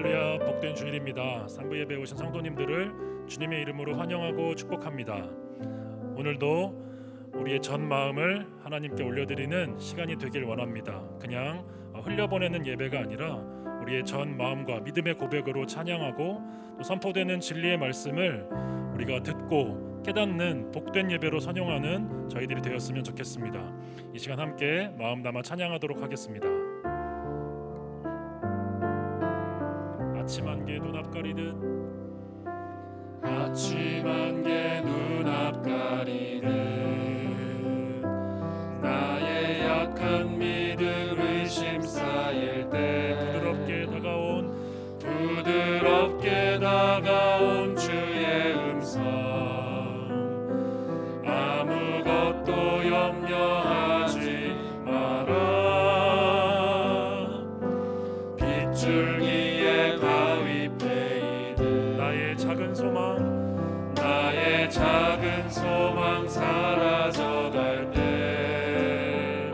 할렐루야, 복된 주일입니다. 3부 예배에 오신 성도님들을 주님의 이름으로 환영하고 축복합니다. 오늘도 우리의 전 마음을 하나님께 올려드리는 시간이 되길 원합니다. 그냥 흘려보내는 예배가 아니라 우리의 전 마음과 믿음의 고백으로 찬양하고 또 선포되는 진리의 말씀을 우리가 듣고 깨닫는 복된 예배로 선용하는 저희들이 되었으면 좋겠습니다. 이 시간 함께 마음 담아 찬양하도록 하겠습니다. 아침 안개 눈앞 가리듯 아침 안개 눈앞 가리듯 나의 약한 믿음 의심 쌓일 때 부드럽게 다가온 주의 음성 아무것도 염려하지 마라 빗줄기에 바위 패이듯 나의 작은 소망 사라져갈 때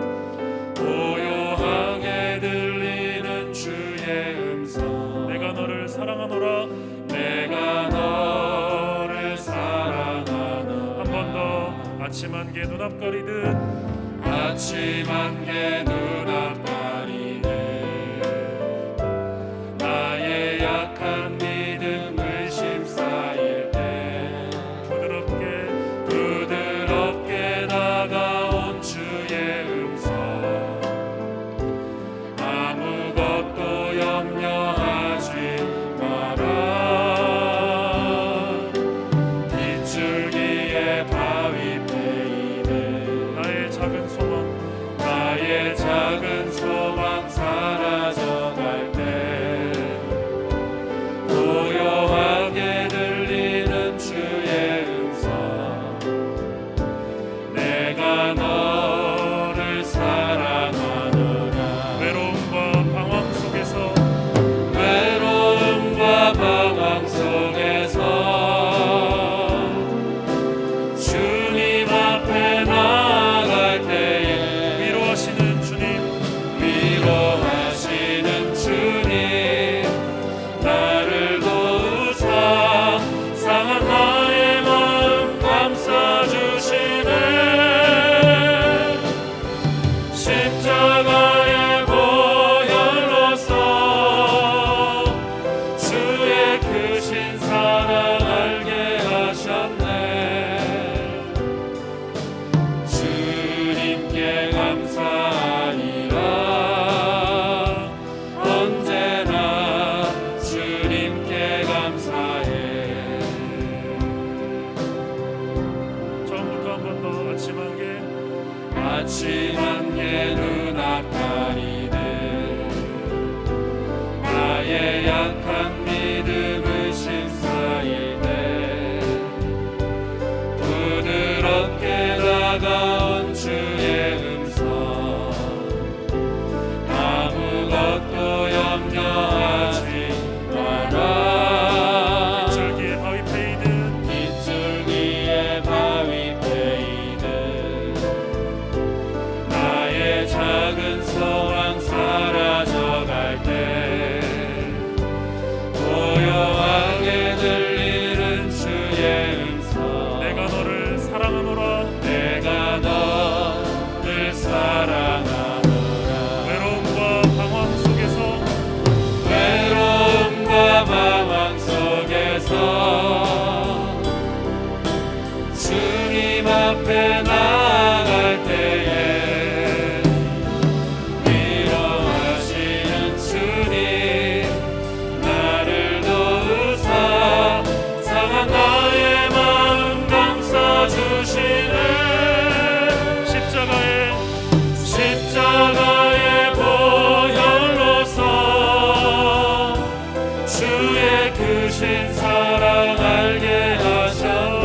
고요하게 들리는 주의 음성 내가 너를 사랑하노라 내가 너를 사랑하노라 한 번 더 아침 안개 눈앞 가리듯 아침 안개 눈앞 가리듯 나의 약한 믿음 의심 쌓일 때 부드럽게 다가온 주의 음성 아무것도 염려하지 마라 빗줄기에 바위 패이듯 나의 작은 소망 사라져갈 때 고요하게 들리는 주의 음성 내가 너를 사랑하노라 외로움과 방황 속에서 주님 앞에 나아갈 때에 위로하시는 주님 나를 도우사 상한 나의 마음 감싸주시네 십자가의 보혈로서 주의 크신 사랑 알게 하셨네 주님께 감사하리라 언제나 주님께 감사해 처음부터 한 번 더 아침 안개 눈앞 가리듯 나의 약한 믿음 의심 쌓일 때 부드럽게 다가온 주의 음성 아무것도 염려하지 마라 빗줄기에 바위 패이듯 나의 작은 소망 사라져갈 때 고요하게 들리는 주의 음성 내가 너를 사랑하노라 내가 너를 사랑하노라 외로움과 방황 속에서 주님 앞에 나아갈 때에 위로하시는 주님 나를 도우사 상한 나의 마음 감싸주시네 십자가의 보혈로서 주의 크신 사랑 알게 하셨네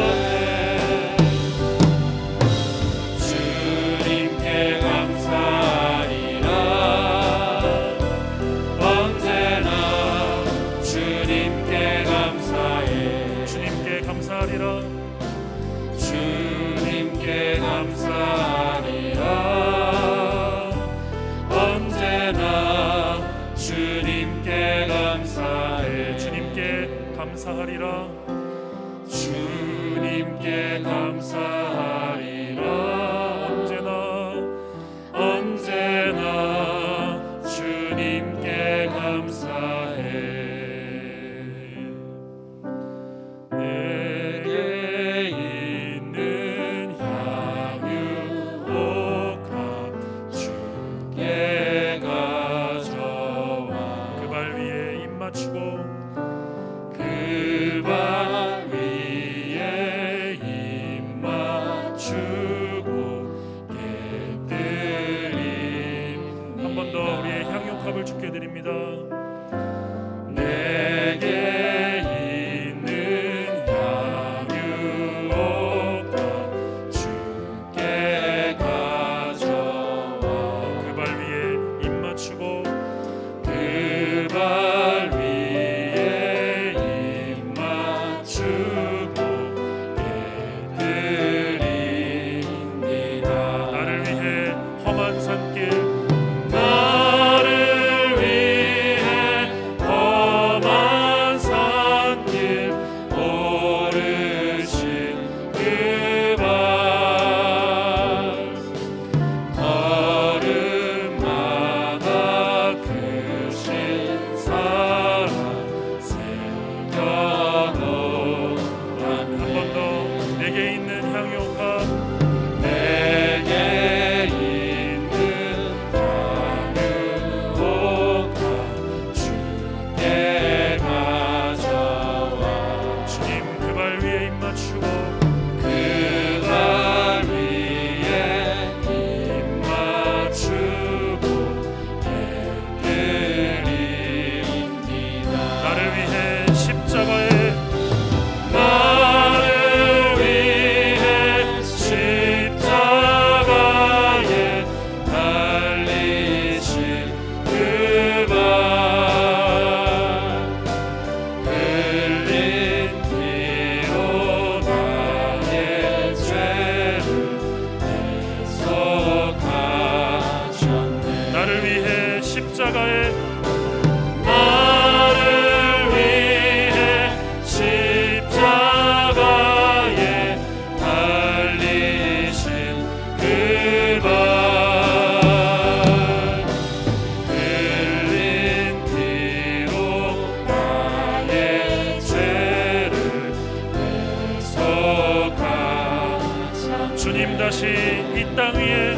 주고 깨뜨림. 한 번 더 우리의 향유값을 주께 드립니다. 내게 있는 향유가 주께 가져와 그 발 위에 입 맞추고 그 발 위에 입 맞추고 깨뜨립니다. 나를 위해 험한 산길 나를 위해 험한 산길 오르신 그 발 걸음마다 크신 사랑 새겨놓은 한 번 더 내게 있는 향유값 내게 있는 향유가 주께 가져와 주님 그 발 위에 입 맞추고 그 발 위에 입 맞추고 깨뜨립니다. 나를 위해 십자가에 나를 위해 십자가에 달리신 그 발 흘린 피로 나의 죄를 대속하셨네. 나를 위해 십자가에 나를 위해 십자가에 달리신 그 발 흘린 피로 나의 죄를 대속하셨네. 주님 다시 이 땅 위에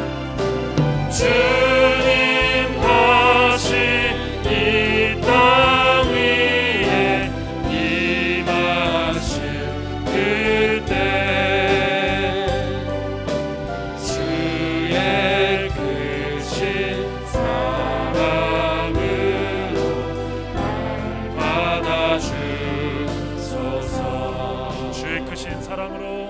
주님 다시 이 땅 위에 임하실 그때 주의 크신 사랑으로 날 받아주소서. 주의 크신 사랑으로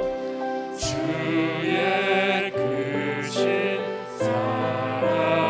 주의 크신 사랑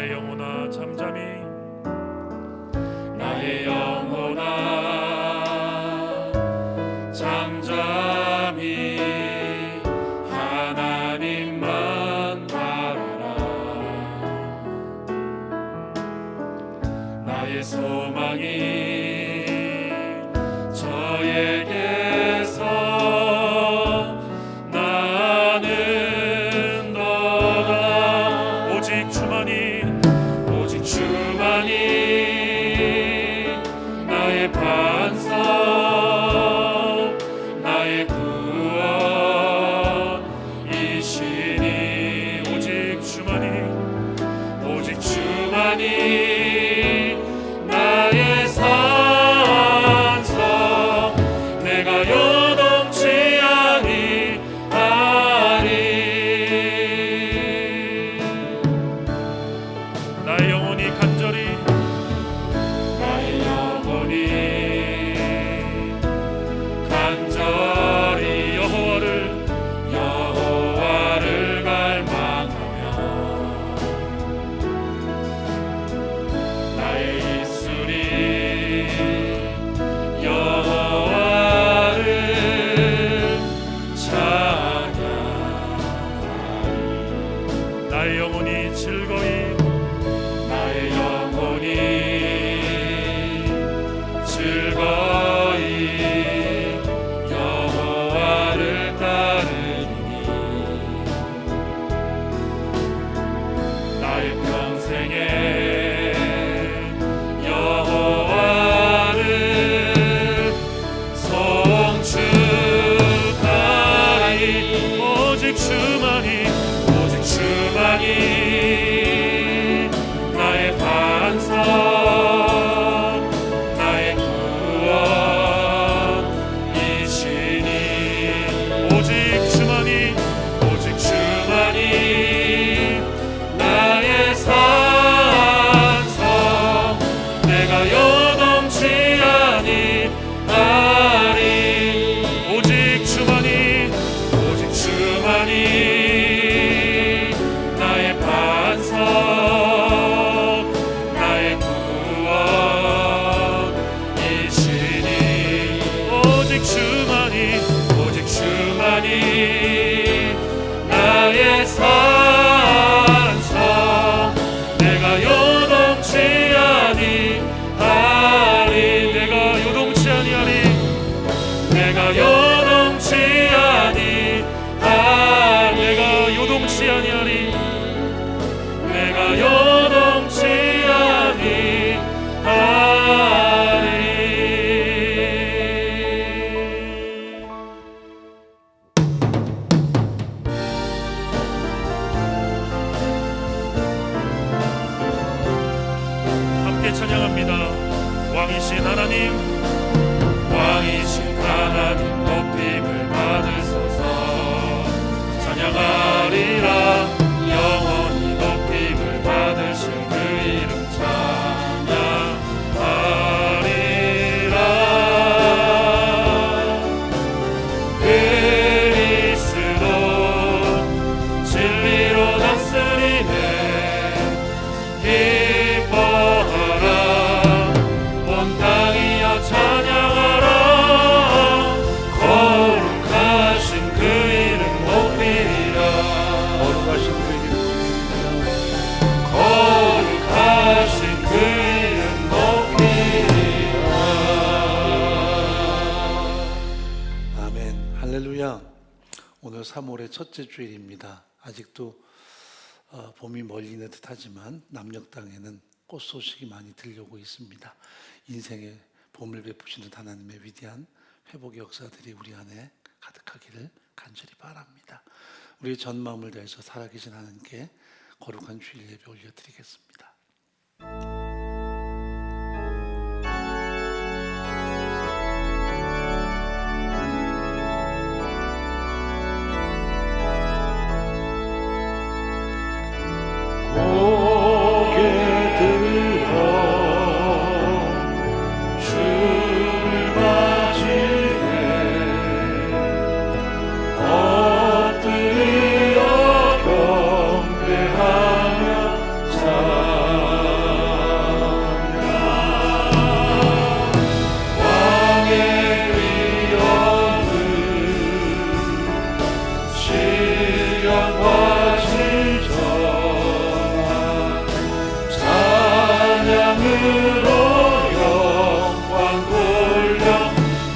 나의 영혼아 잠잠히 나의 영혼아 잠잠히 하나님만 바라라. 나의 소망이 저에게서 나는 너다. 오직 주만이 나의 반석 나의 구원이시니. 오직 주만이 나의 산성 내가 요동치 아니하리. 나의 영혼이 간절히 여호와를 갈망하며 나의 입술이 여호와를 찬양하리. 나의 영혼이 즐거이 여호와를 따르니. 나의 평생에 여호와를 송축하리. 오직 주만이 나의 반석 나의 구원이시니. 오직 주만이 나의 산성 내가 요동치 아니하리. 오직 주만이 나의 반석 나의 구원이시니. 오직 주만이 나의 산성 내가 요동치 아니하리. 내가 요동치 아니하리. 내가 요동치 아니하리. 내가 요동치 아니하리. 내가 요동치 아니하리. 함께 찬양합니다. 왕이신 하나님 높임을 받으소서. 찬양하리라. 영원히 높임을 받으실 그 이름 찬양하리라. 그리스도 진리로 다스리네. 기뻐하라. 온 땅이여 찬양하라. 거룩하신 그 이름 높이리라. 거룩하신 그 이름 높이리라. 아멘. 할렐루야. 오늘 3월의 첫째 주일입니다. 아직도 봄이 멀리 있는 듯하지만 남녘 땅에는 꽃 소식이 많이 들려오고 있습니다. 인생에 봄을 베푸시는 하나님의 위대한 회복의 역사들이 우리 안에 가득하기를 간절히 바랍니다. 우리의 전 마음을 다해서 살아계신 하나님께 거룩한 주일 예배 올려드리겠습니다. 엎드려 경배하며 하늘로 영광 돌려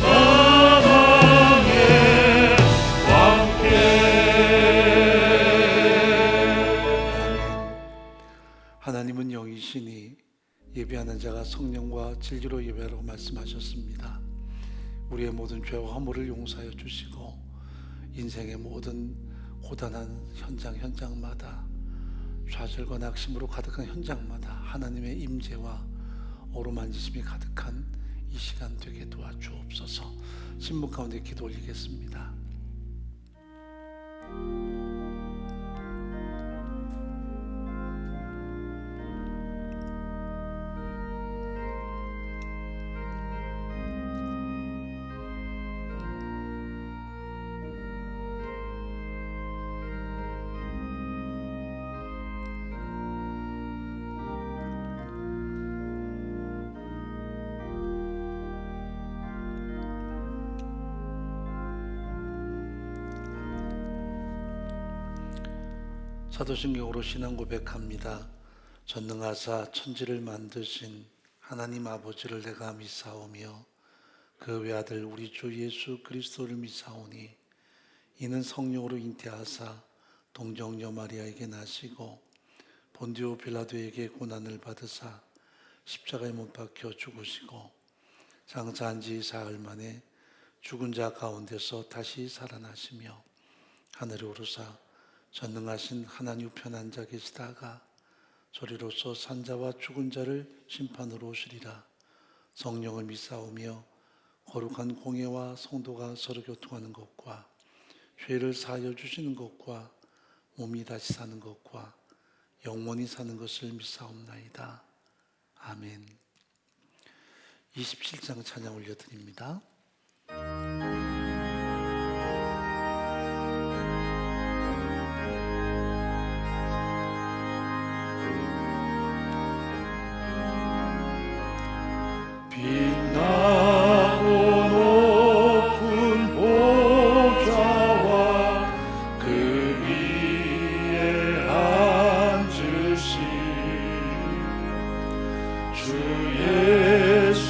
나방의 왕께. 하나님은 영이시니 예배하는 자가 성령과 진리로 예배하라고 말씀하셨습니다. 우리의 모든 죄와 허물을 용서하여 주시고 인생의 모든 고단한 현장마다 좌절과 낙심으로 가득한 현장마다 하나님의 임재와 어루만지심이 가득한 이 시간 되게 도와주옵소서. 신문 가운데 기도 올리겠습니다. 사도신경으로 신앙 고백합니다. 전능하사 천지를 만드신 하나님 아버지를 내가 믿사오며 그 외아들 우리 주 예수 그리스도를 믿사오니 이는 성령으로 잉태하사 동정녀 마리아에게 나시고 본디오 빌라도에게 고난을 받으사 십자가에 못 박혀 죽으시고 장사한 지 사흘 만에 죽은 자 가운데서 다시 살아나시며 하늘에 오르사 전능하신 하나님 우편 앉아 계시다가 저리로서 산자와 죽은 자를 심판으로 오시리라. 성령을 믿사오며 거룩한 공예와 성도가 서로 교통하는 것과 죄를 사하여 주시는 것과 몸이 다시 사는 것과 영원히 사는 것을 믿사옵나이다. 아멘. 27장 찬양 올려드립니다. 빛나고 높은 보좌와 그 위에 앉으신 주 예수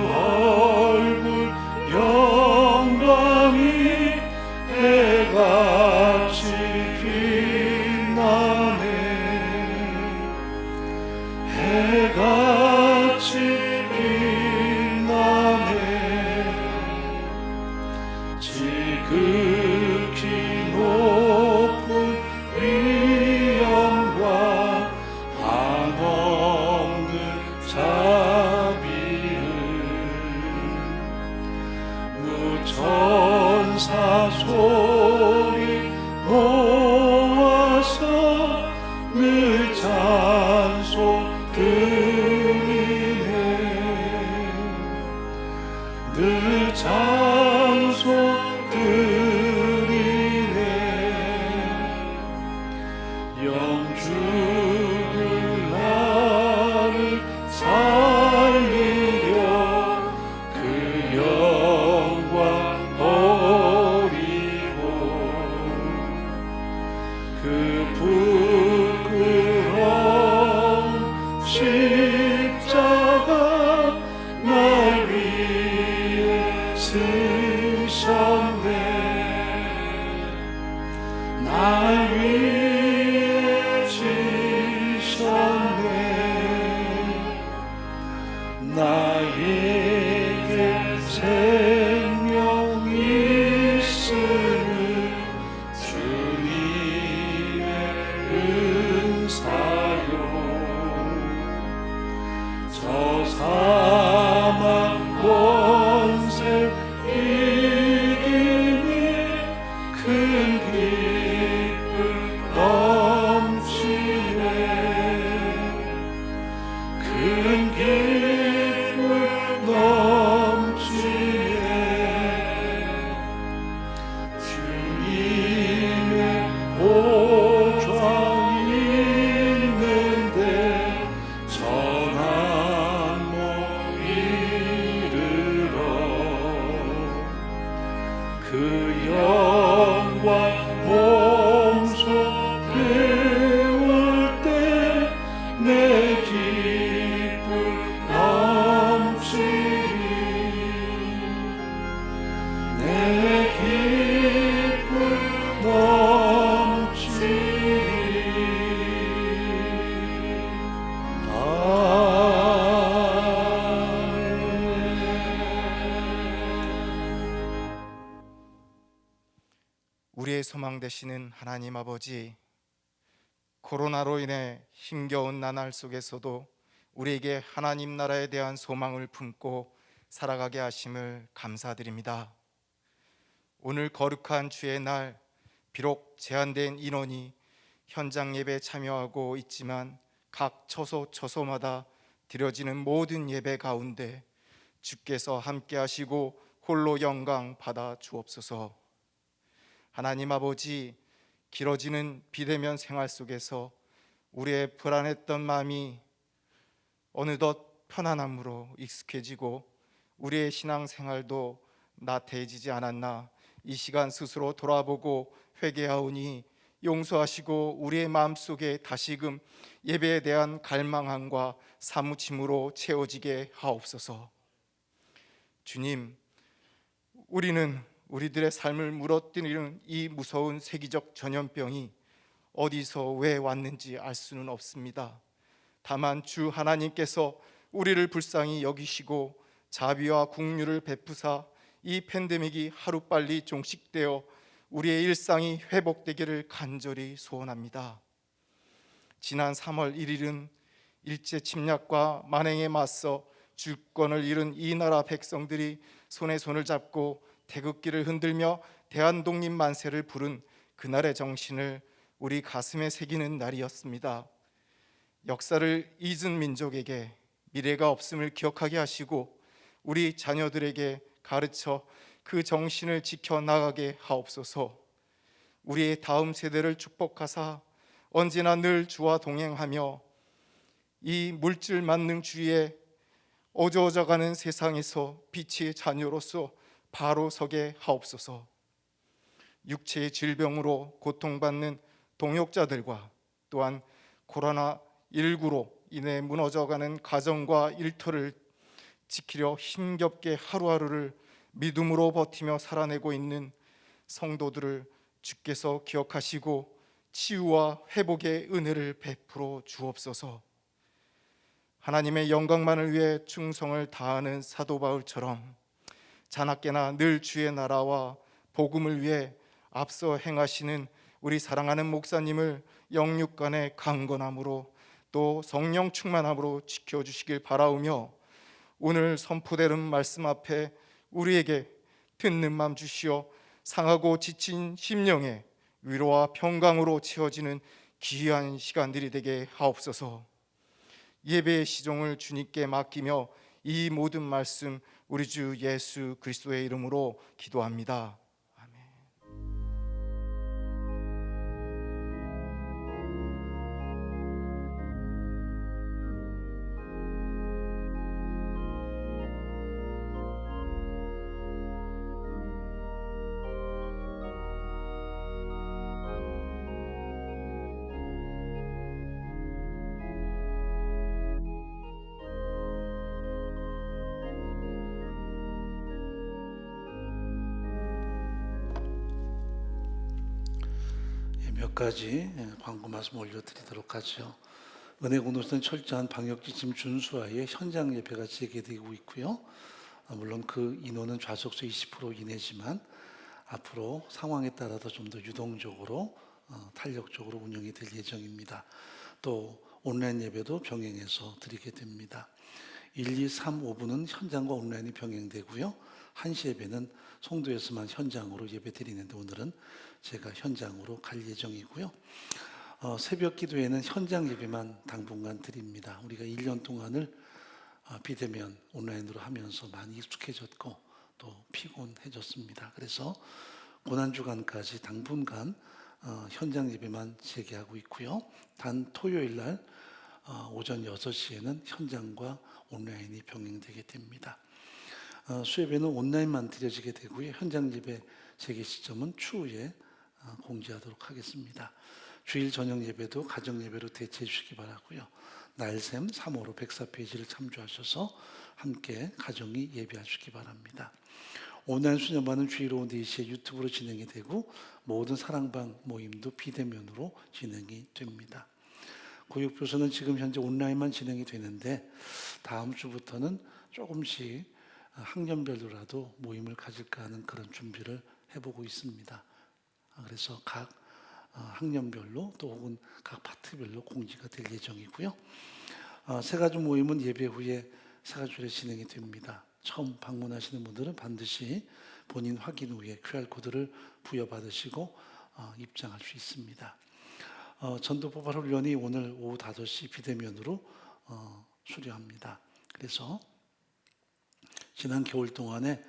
얼굴 영광이 해같이 빛나네. 해같이 지극히 높은 위엄과 한없는 자비를 무천사 소리 모아서 늘 찬송 드리네. 늘 찬송 드리네. 영주들 나를 살리려 그 영광 버리고 그 부끄러운 십자가 날 위해 쓰셨네. 날 위해 소망 되시는 하나님 아버지, 코로나로 인해 힘겨운 나날 속에서도 우리에게 하나님 나라에 대한 소망을 품고 살아가게 하심을 감사드립니다. 오늘 거룩한 주의 날, 비록 제한된 인원이 현장 예배에 참여하고 있지만 각 처소마다 드려지는 모든 예배 가운데 주께서 함께 하시고 홀로 영광 받아 주옵소서. 하나님 아버지, 길어지는 비대면 생활 속에서 우리의 불안했던 마음이 어느덧 편안함으로 익숙해지고 우리의 신앙생활도 나태해지지 않았나, 이 시간 스스로 돌아보고 회개하오니 용서하시고 우리의 마음속에 다시금 예배에 대한 갈망함과 사무침으로 채워지게 하옵소서. 주님, 우리는 우리들의 삶을 물어뜯는 이 무서운 세계적 전염병이 어디서 왜 왔는지 알 수는 없습니다. 다만 주 하나님께서 우리를 불쌍히 여기시고 자비와 긍휼을 베푸사 이 팬데믹이 하루빨리 종식되어 우리의 일상이 회복되기를 간절히 소원합니다. 지난 3월 1일은 일제 침략과 만행에 맞서 주권을 잃은 이 나라 백성들이 손에 손을 잡고 태극기를 흔들며 대한독립 만세를 부른 그날의 정신을 우리 가슴에 새기는 날이었습니다. 역사를 잊은 민족에게 미래가 없음을 기억하게 하시고 우리 자녀들에게 가르쳐 그 정신을 지켜나가게 하옵소서. 우리의 다음 세대를 축복하사 언제나 늘 주와 동행하며 이 물질 만능주의에 어두워져가는 세상에서 빛의 자녀로서 바로 서게 하옵소서. 육체의 질병으로 고통받는 동역자들과 또한 코로나19로 인해 무너져가는 가정과 일터를 지키려 힘겹게 하루하루를 믿음으로 버티며 살아내고 있는 성도들을 주께서 기억하시고 치유와 회복의 은혜를 베풀어 주옵소서. 하나님의 영광만을 위해 충성을 다하는 사도 바울처럼 자나깨나 늘 주의 나라와 복음을 위해 앞서 행하시는 우리 사랑하는 목사님을 영육간의 강건함으로 또 성령 충만함으로 지켜주시길 바라오며, 오늘 선포되는 말씀 앞에 우리에게 듣는 맘 주시어 상하고 지친 심령에 위로와 평강으로 채워지는 귀한 시간들이 되게 하옵소서. 예배의 시종을 주님께 맡기며 이 모든 말씀 우리 주 예수 그리스도의 이름으로 기도합니다. 몇 가지 광고 말씀 올려드리도록 하죠. 은혜공동체는 철저한 방역지침 준수하에 현장 예배가 재개되고 있고요. 물론 그 인원은 좌석수 20% 이내지만 앞으로 상황에 따라서 좀 더 유동적으로 탄력적으로 운영이 될 예정입니다. 또 온라인 예배도 병행해서 드리게 됩니다. 1, 2, 3, 5부는 현장과 온라인이 병행되고요. 1시 예배는 송도에서만 현장으로 예배 드리는데 오늘은 제가 현장으로 갈 예정이고요. 새벽 기도에는 현장 예배만 당분간 드립니다. 우리가 1년 동안을 비대면 온라인으로 하면서 많이 익숙해졌고 또 피곤해졌습니다. 그래서 고난주간까지 당분간 현장 예배만 재개하고 있고요. 단 토요일 날 오전 6시에는 현장과 온라인이 병행되게 됩니다. 수예배는 온라인만 드려지게 되고요. 현장 예배 재개 시점은 추후에 공지하도록 하겠습니다. 주일 저녁 예배도 가정 예배로 대체해 주시기 바라고요. 날샘 3호로 104페이지를 참조하셔서 함께 가정이 예배하시기 바랍니다. 온라인 수녀반은 주일 오후 4시에 유튜브로 진행이 되고 모든 사랑방 모임도 비대면으로 진행이 됩니다. 고육교서는 지금 현재 온라인만 진행이 되는데 다음 주부터는 조금씩 학년별로라도 모임을 가질까 하는 그런 준비를 해보고 있습니다. 그래서 각 학년별로 또 혹은 각 파트별로 공지가 될 예정이고요. 세 가지 모임은 예배 후에 세 가지로 진행이 됩니다. 처음 방문하시는 분들은 반드시 본인 확인 후에 QR코드를 부여받으시고 입장할 수 있습니다. 전도 포괄 훈련이 오늘 오후 5시 비대면으로 수료합니다. 그래서 지난 겨울 동안에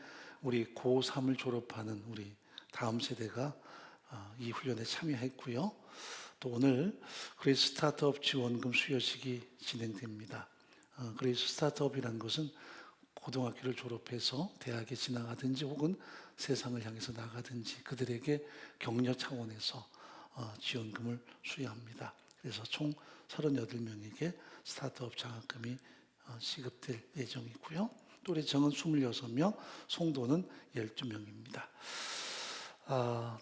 우리 고3을 졸업하는 우리 다음 세대가 이 훈련에 참여했고요. 또 오늘 그레이스 스타트업 지원금 수여식이 진행됩니다. 그레이스 스타트업이라는 것은 고등학교를 졸업해서 대학에 진학하든지 혹은 세상을 향해서 나가든지 그들에게 격려 차원에서 지원금을 수여합니다. 그래서 총 38명에게 스타트업 장학금이 시급될 예정이고요. 또래정은 26명, 송도는 12명입니다.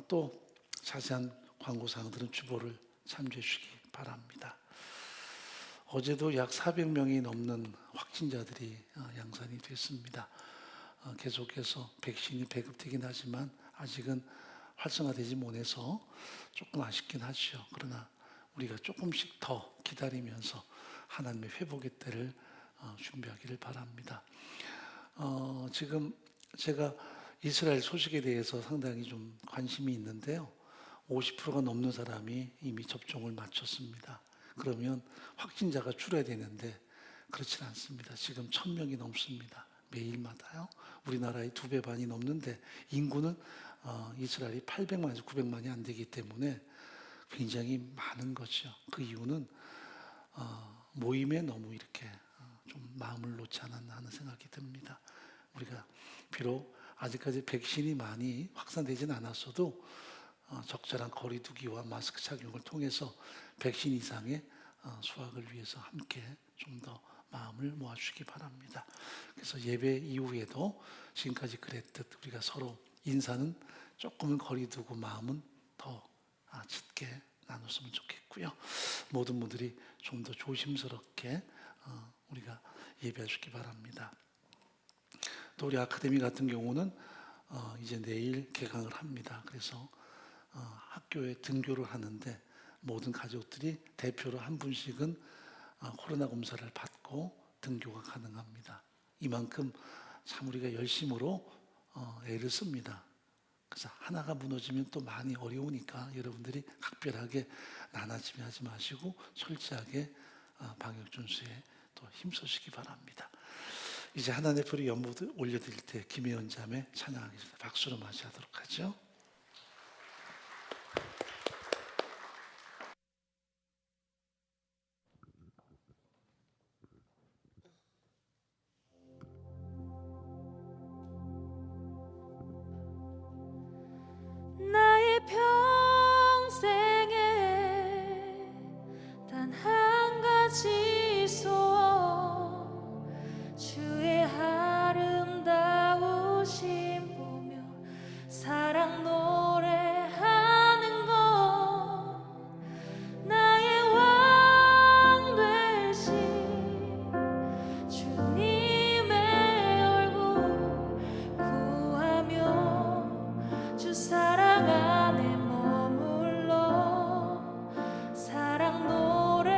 또 자세한 광고사항들은 주보를 참조해 주시기 바랍니다. 어제도 약 400명이 넘는 확진자들이 양산이 됐습니다. 계속해서 백신이 배급되긴 하지만 아직은 활성화되지 못해서 조금 아쉽긴 하죠. 그러나 우리가 조금씩 더 기다리면서 하나님의 회복의 때를 준비하기를 바랍니다. 지금 제가 이스라엘 소식에 대해서 상당히 좀 관심이 있는데요. 50%가 넘는 사람이 이미 접종을 마쳤습니다. 그러면 확진자가 줄어야 되는데 그렇지 않습니다. 지금 1000명이 넘습니다. 매일마다요. 우리나라의 2배 반이 넘는데 인구는 이스라엘이 800만에서 900만이 안 되기 때문에 굉장히 많은 거죠. 그 이유는 모임에 너무 이렇게 좀 마음을 놓지 않았나 하는 생각이 듭니다. 우리가 비록 아직까지 백신이 많이 확산되지는 않았어도 적절한 거리 두기와 마스크 착용을 통해서 백신 이상의 수확을 위해서 함께 좀 더 마음을 모아주시기 바랍니다. 그래서 예배 이후에도 지금까지 그랬듯 우리가 서로 인사는 조금은 거리 두고 마음은 더 짙게 나눴으면 좋겠고요. 모든 분들이 좀 더 조심스럽게 우리가 예배하시기 바랍니다. 또 우리 아카데미 같은 경우는 이제 내일 개강을 합니다. 그래서 학교에 등교를 하는데 모든 가족들이 대표로 한 분씩은 코로나 검사를 받고 등교가 가능합니다. 이만큼 참 우리가 열심으로 애를 씁니다. 그래서 하나가 무너지면 또 많이 어려우니까 여러분들이 각별하게 나눠지며 하지 마시고 철저하게 방역 준수에 또 힘쓰시기 바랍니다. 이제 하나님의 표를 연못 올려드릴 때 김혜원 자매 찬양하겠습니다. 박수로 맞이하도록 하죠. 나의 평생에 단 한 가지 소원 주의 아름다우심 보며 사랑 노래하는 것 나의 왕 되신 주님의 얼굴 구하며 주 사랑 안에 머물러 사랑 노래합니다.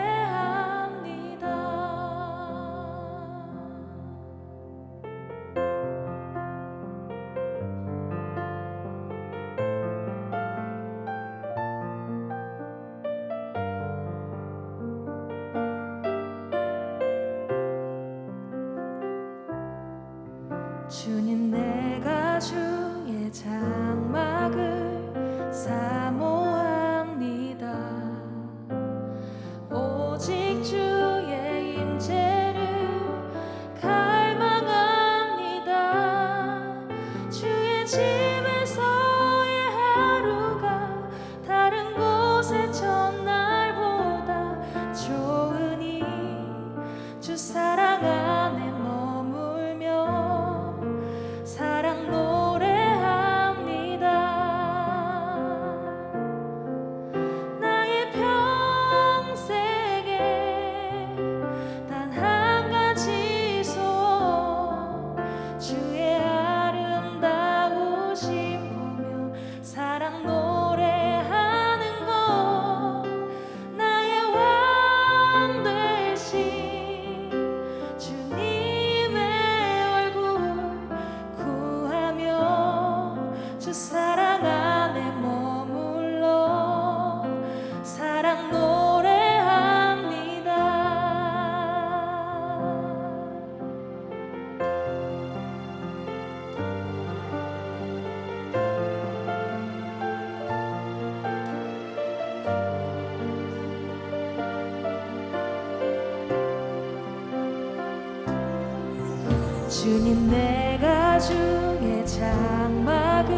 주님 내가 주의 장막을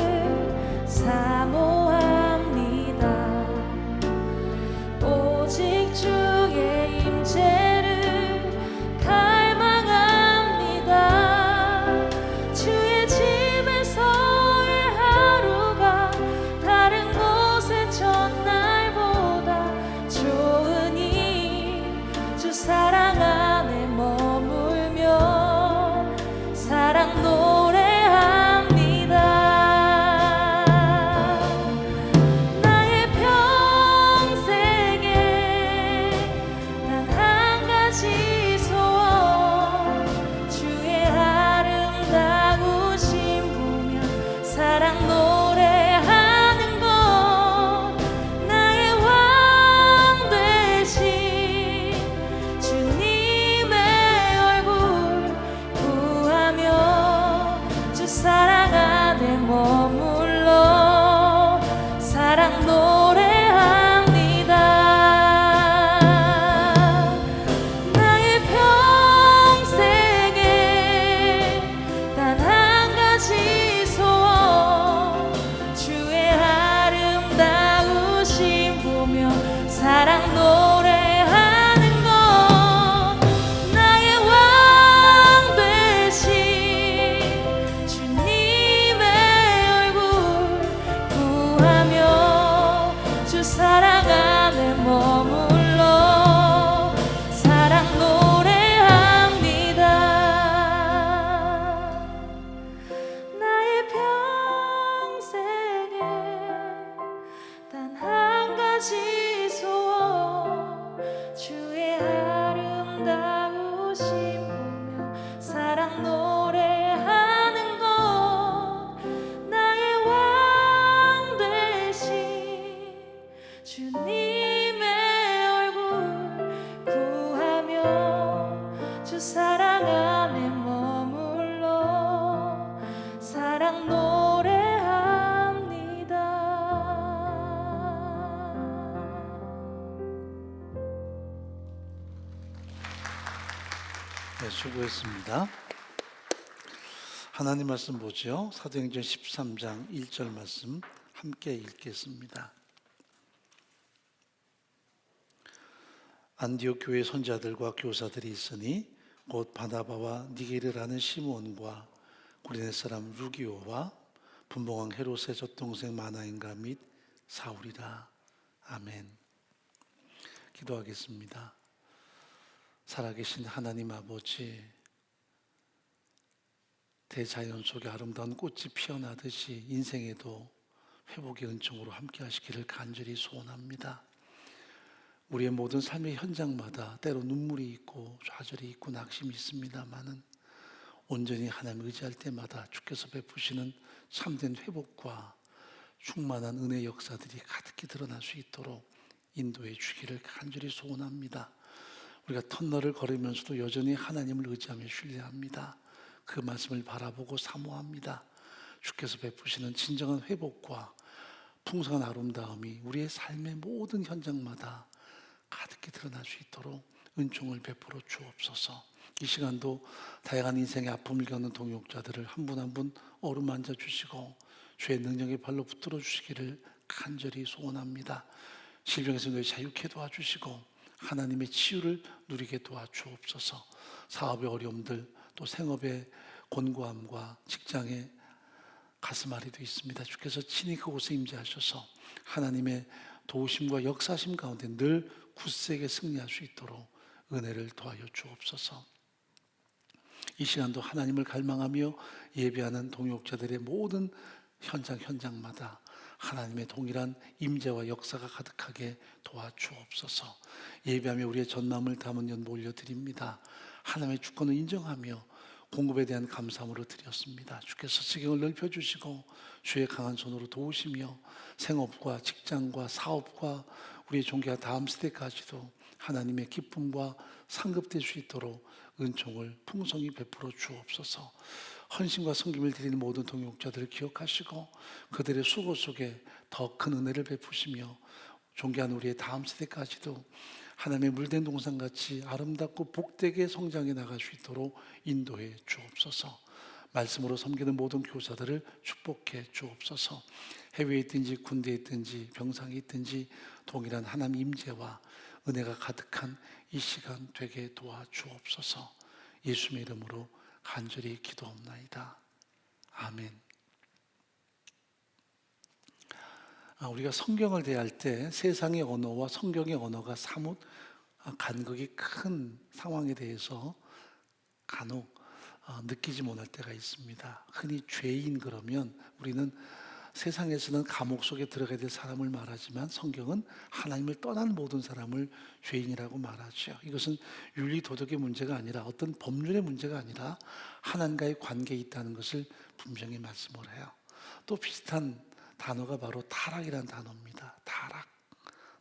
사모합니다. 오직 주의 임재를 갈망합니다. 주의 집에서의 하루가 다른 곳의 첫날보다 좋으니 주 사랑 안에 머물며 사랑 노래합니다. 나의 평생에 단 한 가지 소원, 주의 아름다우심 보며 사랑 노래하는 것. 나의 왕 되신 주님의 얼굴 구하며 주 사랑 안에 머물러 사랑 노래합니다. 나의 평생에 단 한 가지 소원, 주의 아름다우심 보며 사랑 노래하는 것. 나의 왕 되신 주님의 얼굴 구하며 주 사랑 안에 머물러 사랑 노래합니다. 나의 평생에 단 한 가지 소원, 주의 아름다우심 보며 사랑 노래하는 것. 나의 왕 되신 주님의 얼굴 구하며 주 사랑 안에 머물러 사랑 노래합니다. 네, 수고했습니다. 하나님 말씀 보죠. 사도행전 13장 1절 말씀 함께 읽겠습니다. 안디옥 교회 선자들과 교사들이 있으니 곧 바나바와 니게르라는 시몬과 구레네 사람 루기오와 분봉왕 헤롯의 젖동생 마나인가 및 사울이라. 아멘. 기도하겠습니다. 살아계신 하나님 아버지, 대자연 속에 아름다운 꽃이 피어나듯이 인생에도 회복의 은총으로 함께 하시기를 간절히 소원합니다. 우리의 모든 삶의 현장마다 때로 눈물이 있고 좌절이 있고 낙심이 있습니다마는 온전히 하나님 의지할 때마다 주께서 베푸시는 참된 회복과 충만한 은혜 역사들이 가득히 드러날 수 있도록 인도해 주기를 간절히 소원합니다. 우리가 터널을 걸으면서도 여전히 하나님을 의지하며 신뢰합니다. 그 말씀을 바라보고 사모합니다. 주께서 베푸시는 진정한 회복과 풍성한 아름다움이 우리의 삶의 모든 현장마다 가득히 드러날 수 있도록 은총을 베풀어 주옵소서. 이 시간도 다양한 인생의 아픔을 겪는 동역자들을 한 분 한 분 어루만져 주시고 주의 능력의 발로 붙들어 주시기를 간절히 소원합니다. 질병에서 너희 자유케 도와주시고 하나님의 치유를 누리게 도와주옵소서. 사업의 어려움들, 또 생업의 곤고함과 직장의 가슴앓이도 있습니다. 주께서 친히 그곳에 임재하셔서 하나님의 도우심과 역사심 가운데 늘 굳세게 승리할 수 있도록 은혜를 더하여 주옵소서. 이 시간도 하나님을 갈망하며 예배하는 동역자들의 모든 현장마다 하나님의 동일한 임재와 역사가 가득하게 도와주옵소서. 예배하며 우리의 전마음을 담은 연 올려드립니다. 하나님의 주권을 인정하며 공급에 대한 감사함으로 드렸습니다. 주께서 지경을 넓혀주시고 주의 강한 손으로 도우시며 생업과 직장과 사업과 우리의 종교가 다음 세대까지도 하나님의 기쁨과 상급될 수 있도록 은총을 풍성히 베풀어 주옵소서. 헌신과 섬김을 드리는 모든 동역자들을 기억하시고 그들의 수고 속에 더 큰 은혜를 베푸시며 존귀한 우리의 다음 세대까지도 하나님의 물된 동산같이 아름답고 복되게 성장해 나갈 수 있도록 인도해 주옵소서. 말씀으로 섬기는 모든 교사들을 축복해 주옵소서. 해외에 있든지 군대에 있든지 병상에 있든지 동일한 하나님 임재와 은혜가 가득한 이 시간 되게 도와주옵소서. 예수님의 이름으로 간절히 기도옵나이다. 아멘. 우리가 성경을 대할 때 세상의 언어와 성경의 언어가 사뭇 간극이 큰 상황에 대해서 간혹 느끼지 못할 때가 있습니다. 흔히 죄인 그러면 우리는 세상에서는 감옥 속에 들어가야 될 사람을 말하지만 성경은 하나님을 떠난 모든 사람을 죄인이라고 말하죠. 이것은 윤리 도덕의 문제가 아니라 어떤 법률의 문제가 아니라 하나님과의 관계에 있다는 것을 분명히 말씀을 해요. 또 비슷한 단어가 바로 타락이라는 단어입니다.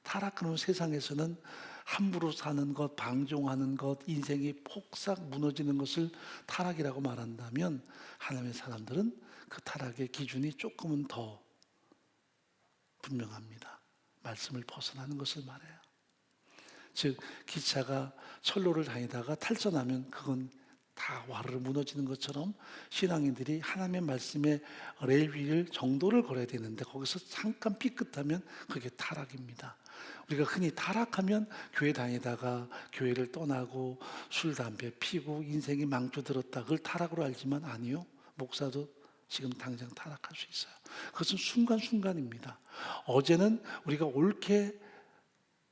타락 그러면 세상에서는 함부로 사는 것, 방종하는 것, 인생이 폭삭 무너지는 것을 타락이라고 말한다면 하나님의 사람들은 그 타락의 기준이 조금은 더 분명합니다. 말씀을 벗어나는 것을 말해요. 즉 기차가 철로를 다니다가 탈선하면 그건 다 와르르 무너지는 것처럼 신앙인들이 하나님의 말씀에 레일 위를 정도를 걸어야 되는데 거기서 잠깐 삐끗하면 그게 타락입니다. 우리가 흔히 타락하면 교회 다니다가 교회를 떠나고 술, 담배 피고 인생이 망쳐들었다, 그걸 타락으로 알지만 아니요, 목사도 지금 당장 타락할 수 있어요. 그것은 순간순간입니다. 어제는 우리가 옳게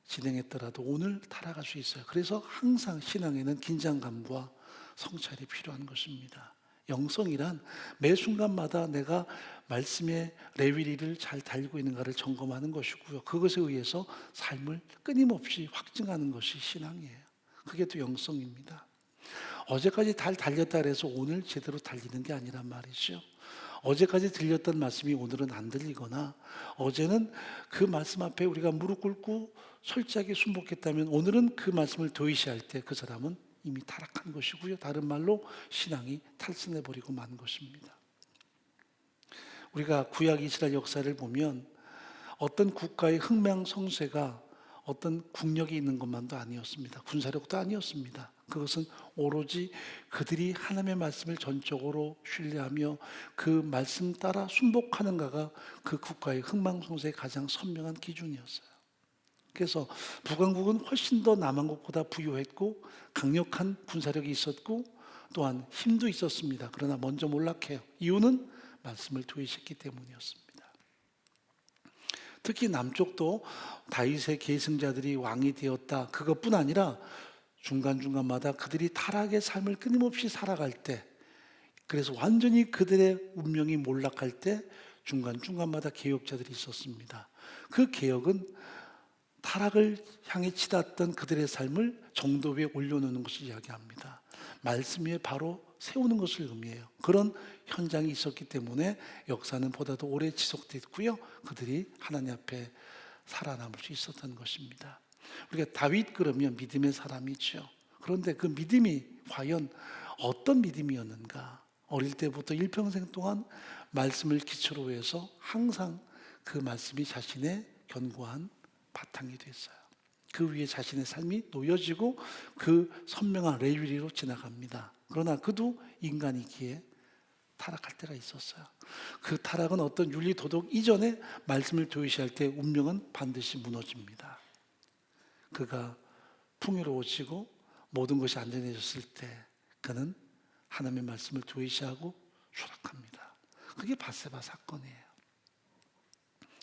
진행했더라도 오늘 타락할 수 있어요. 그래서 항상 신앙에는 긴장감과 성찰이 필요한 것입니다. 영성이란 매 순간마다 내가 말씀의 레위리를 잘 달고 있는가를 점검하는 것이고요. 그것에 의해서 삶을 끊임없이 확증하는 것이 신앙이에요. 그게 또 영성입니다. 어제까지 잘 달렸다 그래서 오늘 제대로 달리는 게 아니란 말이죠. 어제까지 들렸던 말씀이 오늘은 안 들리거나 어제는 그 말씀 앞에 우리가 무릎 꿇고 철저하게 순복했다면 오늘은 그 말씀을 도외시할 때 그 사람은 이미 타락한 것이고요. 다른 말로 신앙이 탈선해버리고 만 것입니다. 우리가 구약 이스라엘 역사를 보면 어떤 국가의 흥망성쇠가 어떤 국력이 있는 것만도 아니었습니다. 군사력도 아니었습니다. 그것은 오로지 그들이 하나님의 말씀을 전적으로 신뢰하며 그 말씀 따라 순복하는가가 그 국가의 흥망성쇠의 가장 선명한 기준이었어요. 그래서 북왕국은 훨씬 더 남왕국보다 부유했고 강력한 군사력이 있었고 또한 힘도 있었습니다. 그러나 먼저 몰락해요. 이유는 말씀을 도외시했기 때문이었습니다. 특히 남쪽도 다윗의 계승자들이 왕이 되었다, 그것뿐 아니라 중간중간마다 그들이 타락의 삶을 끊임없이 살아갈 때, 그래서 완전히 그들의 운명이 몰락할 때 중간중간마다 개혁자들이 있었습니다. 그 개혁은 타락을 향해 치닫던 그들의 삶을 정도 위에 올려놓는 것을 이야기합니다. 말씀 위에 바로 세우는 것을 의미해요. 그런 현장이 있었기 때문에 역사는 보다도 오래 지속됐고요. 그들이 하나님 앞에 살아남을 수 있었던 것입니다. 우리가 다윗 그러면 믿음의 사람이죠. 그런데 그 믿음이 과연 어떤 믿음이었는가? 어릴 때부터 일평생 동안 말씀을 기초로 해서 항상 그 말씀이 자신의 견고한 바탕이 됐어요. 그 위에 자신의 삶이 놓여지고 그 선명한 레위리로 지나갑니다. 그러나 그도 인간이기에 타락할 때가 있었어요. 그 타락은 어떤 윤리 도덕 이전에 말씀을 도외시할 때 운명은 반드시 무너집니다. 그가 풍요로워지고 모든 것이 안전해졌을 때 그는 하나님의 말씀을 도외시하고 추락합니다. 그게 밧세바 사건이에요.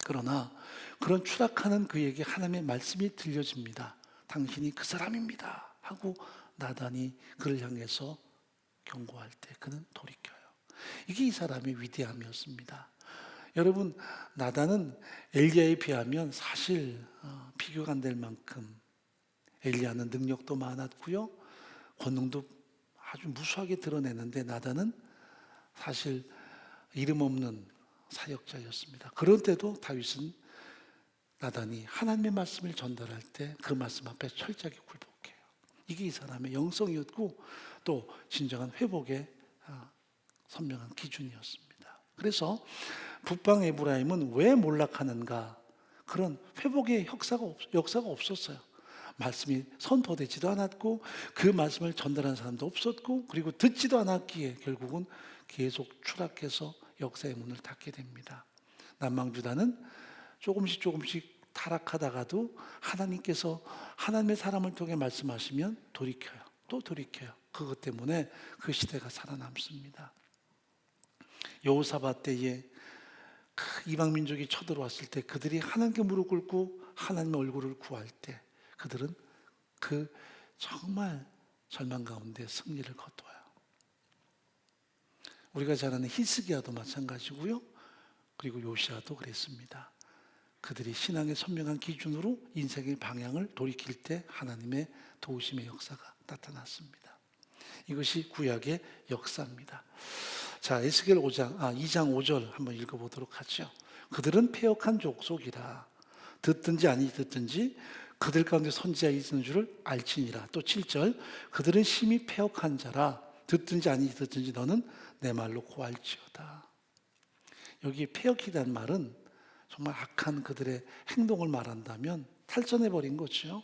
그러나 그런 추락하는 그에게 하나님의 말씀이 들려집니다. 당신이 그 사람입니다 하고 나단이 그를 향해서 경고할 때 그는 돌이켜요. 이게 이 사람의 위대함이었습니다. 여러분, 나단은 엘리야에 비하면 사실 비교가 안 될 만큼 엘리야는 능력도 많았고요, 권능도 아주 무수하게 드러내는데 나단은 사실 이름 없는 사역자였습니다. 그런 때도 다윗은 나단이 하나님의 말씀을 전달할 때 그 말씀 앞에 철저하게 굴복해요. 이게 이 사람의 영성이었고 또 진정한 회복의 선명한 기준이었습니다. 그래서 북방 에브라임은 왜 몰락하는가? 그런 회복의 역사가 없었어요. 말씀이 선포되지도 않았고 그 말씀을 전달하는 사람도 없었고 그리고 듣지도 않았기에 결국은 계속 추락해서 역사의 문을 닫게 됩니다. 남방주다는 조금씩 타락하다가도 하나님께서 하나님의 사람을 통해 말씀하시면 돌이켜요. 또 돌이켜요. 그것 때문에 그 시대가 살아남습니다. 여호사밧 때에 그 이방 민족이 쳐들어왔을 때 그들이 하나님께 무릎 꿇고 하나님의 얼굴을 구할 때 그들은 그 정말 절망 가운데 승리를 거둬요. 우리가 잘 아는 히스기야도 마찬가지고요. 그리고 요시야도 그랬습니다. 그들이 신앙의 선명한 기준으로 인생의 방향을 돌이킬 때 하나님의 도우심의 역사가 나타났습니다. 이것이 구약의 역사입니다. 자, 에스겔 2장 5절 한번 읽어보도록 하죠. 그들은 패역한 족속이라 듣든지 아니 듣든지 그들 가운데 선지자가 있는 줄을 알지니라. 또 7절 그들은 심히 패역한 자라 듣든지 아니 듣든지 너는 내 말로 고할지어다. 여기 패역이라는 말은 정말 악한 그들의 행동을 말한다면 탈선해버린 거죠.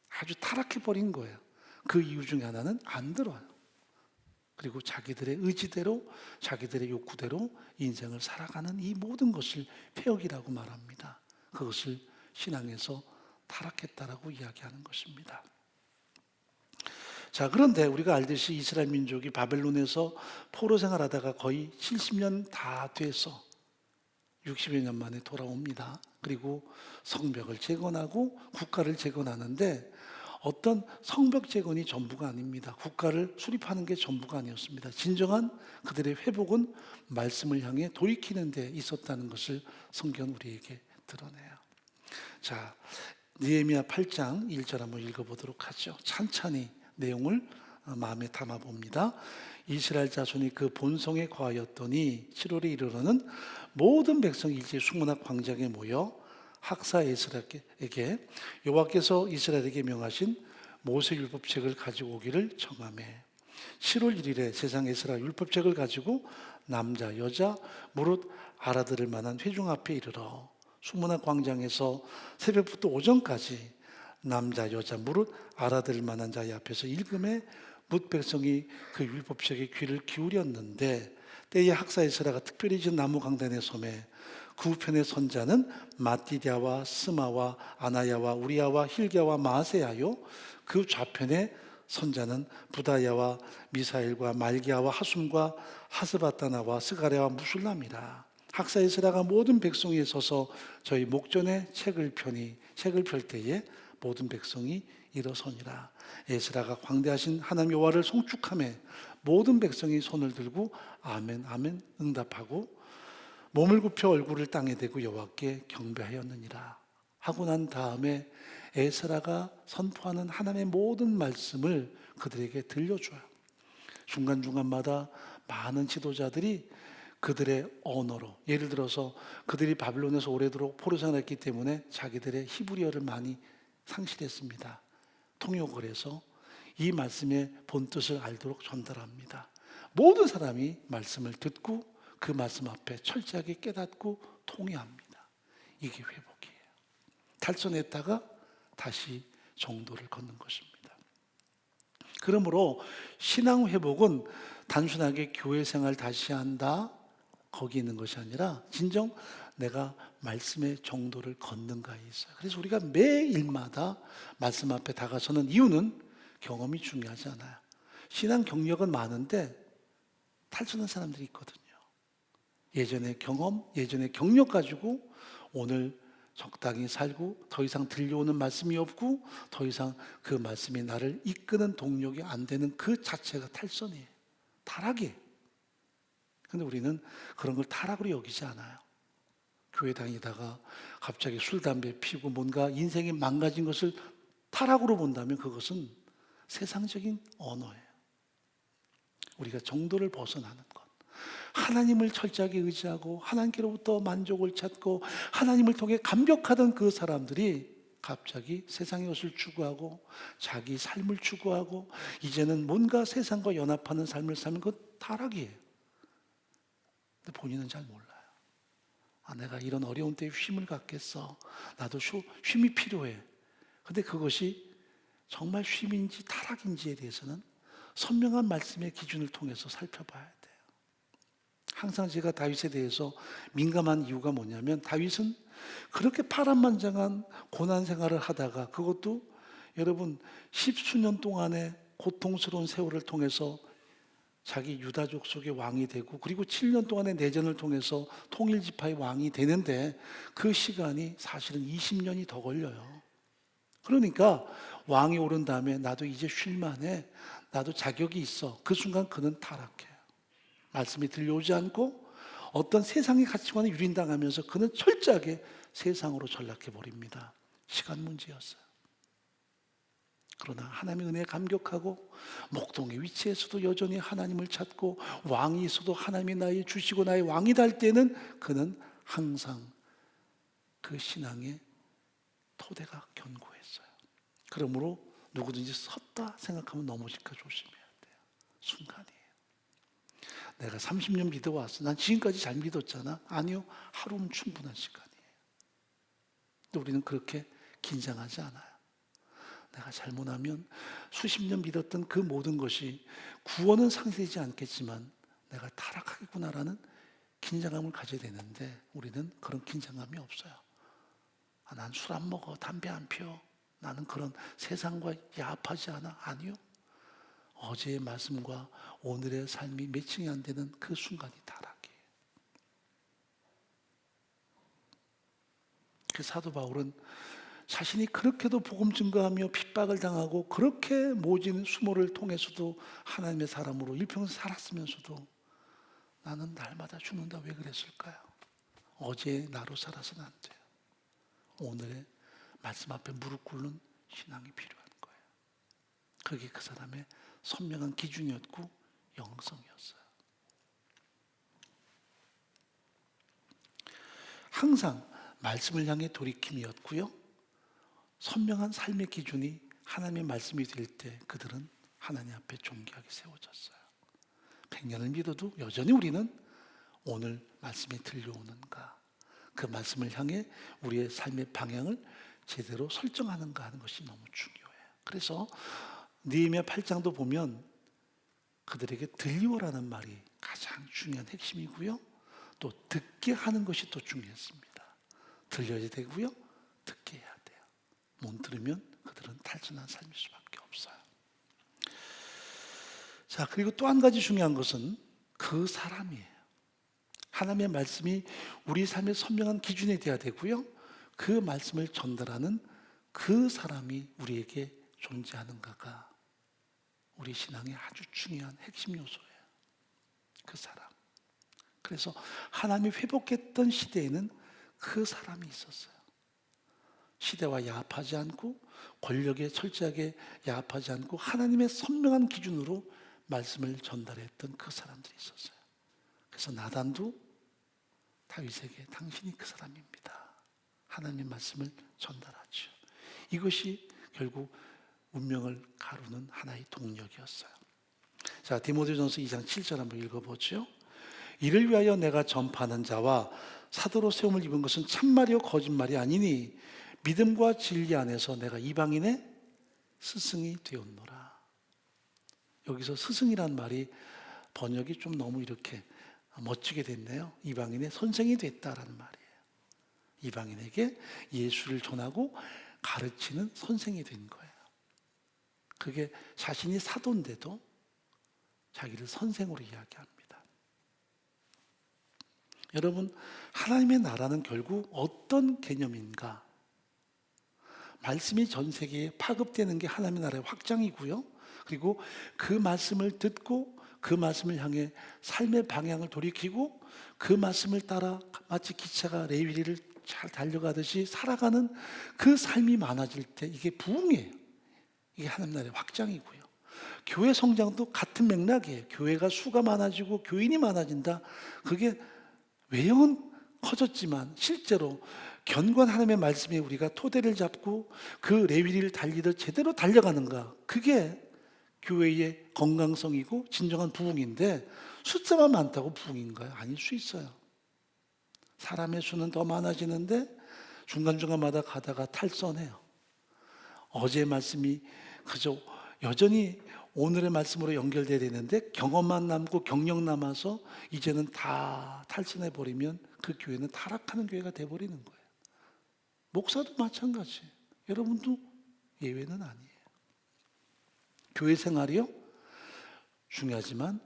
아주 타락해버린 거예요. 그 이유 중에 하나는 안 들어요. 그리고 자기들의 의지대로 자기들의 욕구대로 인생을 살아가는 이 모든 것을 패역이라고 말합니다. 그것을 신앙에서 타락했다라고 이야기하는 것입니다. 자, 그런데 우리가 알듯이 이스라엘 민족이 바벨론에서 포로 생활하다가 거의 70년 다 돼서 60여 년 만에 돌아옵니다. 그리고 성벽을 재건하고 국가를 재건하는데 어떤 성벽 재건이 전부가 아닙니다. 국가를 수립하는 게 전부가 아니었습니다. 진정한 그들의 회복은 말씀을 향해 돌이키는 데 있었다는 것을 성경 우리에게 드러내요. 자, 느헤미야 8장 1절 한번 읽어보도록 하죠. 찬찬히 내용을 마음에 담아봅니다. 이스라엘 자손이 그 본성에 거하였더니 7월에 이르러는 모든 백성이 일제 수문학 광장에 모여 학사 에스라에게 여호와께서 이스라엘에게 명하신 모세 율법책을 가지고 오기를 청하매 7월 1일에 세상 에스라 율법책을 가지고 남자 여자 무릇 알아들을 만한 회중 앞에 이르러 수문학 광장에서 새벽부터 오전까지 남자 여자 무릇 알아들을 만한 자의 앞에서 읽음에 뭇 백성이 그 율법책에 귀를 기울였는데 때에 학사 에스라가 특별히 지은 나무 강단에 서매 그 우편의 선자는 마띠디아와 스마와 아나야와 우리야와 힐기야와 마세야요 그 좌편의 선자는 부다야와 미사엘과 말기야와 하숨과 하스바타나와 스가랴와 무술람이라. 학사 에스라가 모든 백성에 서서 저희 목전에 책을 펼 때에 모든 백성이 일어서니라. 에스라가 광대하신 하나님 여호와를 송축하며 모든 백성이 손을 들고 아멘 아멘 응답하고 몸을 굽혀 얼굴을 땅에 대고 여호와께 경배하였느니라. 하고 난 다음에 에스라가 선포하는 하나님의 모든 말씀을 그들에게 들려줘요. 중간중간마다 많은 지도자들이 그들의 언어로, 예를 들어서 그들이 바빌론에서 오래도록 포로 생활했기 때문에 자기들의 히브리어를 많이 상실했습니다. 통역을 해서 이 말씀의 본뜻을 알도록 전달합니다. 모든 사람이 말씀을 듣고 그 말씀 앞에 철저하게 깨닫고 통회합니다. 이게 회복이에요. 탈선했다가 다시 정도를 걷는 것입니다. 그러므로 신앙 회복은 단순하게 교회 생활 다시 한다 거기 있는 것이 아니라 진정 내가 말씀의 정도를 걷는가에 있어요. 그래서 우리가 매일마다 말씀 앞에 다가서는 이유는 경험이 중요하지 않아요. 신앙 경력은 많은데 탈선한 사람들이 있거든요. 예전의 경험, 예전의 경력 가지고 오늘 적당히 살고 더 이상 들려오는 말씀이 없고 더 이상 그 말씀이 나를 이끄는 동력이 안 되는 그 자체가 탈선이에요. 타락이에요. 근데 우리는 그런 걸 타락으로 여기지 않아요. 교회 다니다가 갑자기 술, 담배 피우고 뭔가 인생이 망가진 것을 타락으로 본다면 그것은 세상적인 언어예요. 우리가 정도를 벗어나는 것. 하나님을 철저하게 의지하고 하나님께로부터 만족을 찾고 하나님을 통해 감격하던 그 사람들이 갑자기 세상의 것을 추구하고 자기 삶을 추구하고 이제는 뭔가 세상과 연합하는 삶을 사는 것 타락이에요. 근데 본인은 잘 몰라요. 내가 이런 어려운 때에 쉼을 갖겠어. 나도 쉼이 필요해. 근데 그것이 정말 쉼인지 타락인지에 대해서는 선명한 말씀의 기준을 통해서 살펴봐야 돼요. 항상 제가 다윗에 대해서 민감한 이유가 뭐냐면, 다윗은 그렇게 파란만장한 고난 생활을 하다가, 그것도 여러분 십수년 동안의 고통스러운 세월을 통해서 자기 유다족 속의 왕이 되고, 그리고 7년 동안의 내전을 통해서 통일지파의 왕이 되는데, 그 시간이 사실은 20년이 더 걸려요. 그러니까 왕이 오른 다음에 나도 이제 쉴만해, 나도 자격이 있어. 그 순간 그는 타락해요. 말씀이 들려오지 않고 어떤 세상의 가치관에 유린당하면서 그는 철저하게 세상으로 전락해 버립니다. 시간 문제였어요. 그러나 하나님의 은혜에 감격하고 목동의 위치에서도 여전히 하나님을 찾고, 왕이 있어도 하나님이 나의 주시고 나의 왕이다 할 때는 그는 항상 그 신앙의 토대가 견고했어요. 그러므로 누구든지 섰다 생각하면 넘어질까 조심해야 돼요. 순간이에요. 내가 30년 믿어왔어. 난 지금까지 잘 믿었잖아. 아니요. 하루는 충분한 시간이에요. 근데 우리는 그렇게 긴장하지 않아요. 내가 잘못하면 수십 년 믿었던 그 모든 것이 구원은 상쇄되지 않겠지만 내가 타락하겠구나라는 긴장감을 가져야 되는데, 우리는 그런 긴장감이 없어요. 난 술 안 먹어, 담배 안 피워, 나는 그런 세상과 야합하지 않아. 아니요. 어제의 말씀과 오늘의 삶이 매칭이 안 되는 그 순간이 타락이에요. 그 사도 바울은 자신이 그렇게도 복음 증거하며 핍박을 당하고 그렇게 모진 수모를 통해서도 하나님의 사람으로 일평생 살았으면서도 나는 날마다 죽는다, 왜 그랬을까요? 어제의 나로 살아서는 안 돼요. 오늘의 말씀 앞에 무릎 꿇는 신앙이 필요한 거예요. 그게 그 사람의 선명한 기준이었고 영성이었어요. 항상 말씀을 향해 돌이킴이었고요, 선명한 삶의 기준이 하나님의 말씀이 될 때 그들은 하나님 앞에 존귀하게 세워졌어요. 100년을 믿어도 여전히 우리는 오늘 말씀이 들려오는가, 그 말씀을 향해 우리의 삶의 방향을 제대로 설정하는가 하는 것이 너무 중요해요. 그래서 느헤미야 8장도 보면 그들에게 들리오라는 말이 가장 중요한 핵심이고요, 또 듣게 하는 것이 또 중요했습니다. 들려야 되고요, 듣게 해야 돼요. 못 들으면 그들은 탈진한 삶일 수밖에 없어요. 자, 그리고 또 한 가지 중요한 것은 그 사람이에요. 하나님의 말씀이 우리 삶의 선명한 기준이 되어야 되고요, 그 말씀을 전달하는 그 사람이 우리에게 존재하는가가 우리 신앙의 아주 중요한 핵심 요소예요. 그 사람. 그래서 하나님이 회복했던 시대에는 그 사람이 있었어요. 시대와 야합하지 않고 권력에 철저하게 야합하지 않고 하나님의 선명한 기준으로 말씀을 전달했던 그 사람들이 있었어요. 그래서 나단도 다윗에게 당신이 그 사람입니다, 하나님의 말씀을 전달하죠. 이것이 결국 운명을 가루는 하나의 동력이었어요. 자, 디모데전서 2장 7절 한번 읽어보죠. 이를 위하여 내가 전파하는 자와 사도로 세움을 입은 것은 참말이요 거짓말이 아니니 믿음과 진리 안에서 내가 이방인의 스승이 되었노라. 여기서 스승이란 말이 번역이 좀 너무 이렇게 멋지게 됐네요. 이방인의 선생이 됐다라는 말이에요. 이방인에게 예수를 전하고 가르치는 선생이 된 거예요. 그게 자신이 사도인데도 자기를 선생으로 이야기합니다. 여러분, 하나님의 나라는 결국 어떤 개념인가? 말씀이 전 세계에 파급되는 게 하나님의 나라의 확장이고요, 그리고 그 말씀을 듣고 그 말씀을 향해 삶의 방향을 돌이키고 그 말씀을 따라 마치 기차가 레위리를 잘 달려가듯이 살아가는 그 삶이 많아질 때 이게 부흥이에요. 이게 하나님 나라의 확장이고요. 교회 성장도 같은 맥락이에요. 교회가 수가 많아지고 교인이 많아진다. 그게 외형은 커졌지만 실제로 견고한 하나님의 말씀에 우리가 토대를 잡고 그 레위리를 달리듯 제대로 달려가는가, 그게 교회의 건강성이고 진정한 부흥인데, 숫자만 많다고 부흥인가요? 아닐 수 있어요. 사람의 수는 더 많아지는데 중간중간마다 가다가 탈선해요. 어제의 말씀이 그저 여전히 오늘의 말씀으로 연결돼야 되는데 경험만 남고 경력 남아서 이제는 다 탈선해 버리면 그 교회는 타락하는 교회가 돼버리는 거예요. 목사도 마찬가지. 여러분도 예외는 아니에요. 교회 생활이요? 중요하지만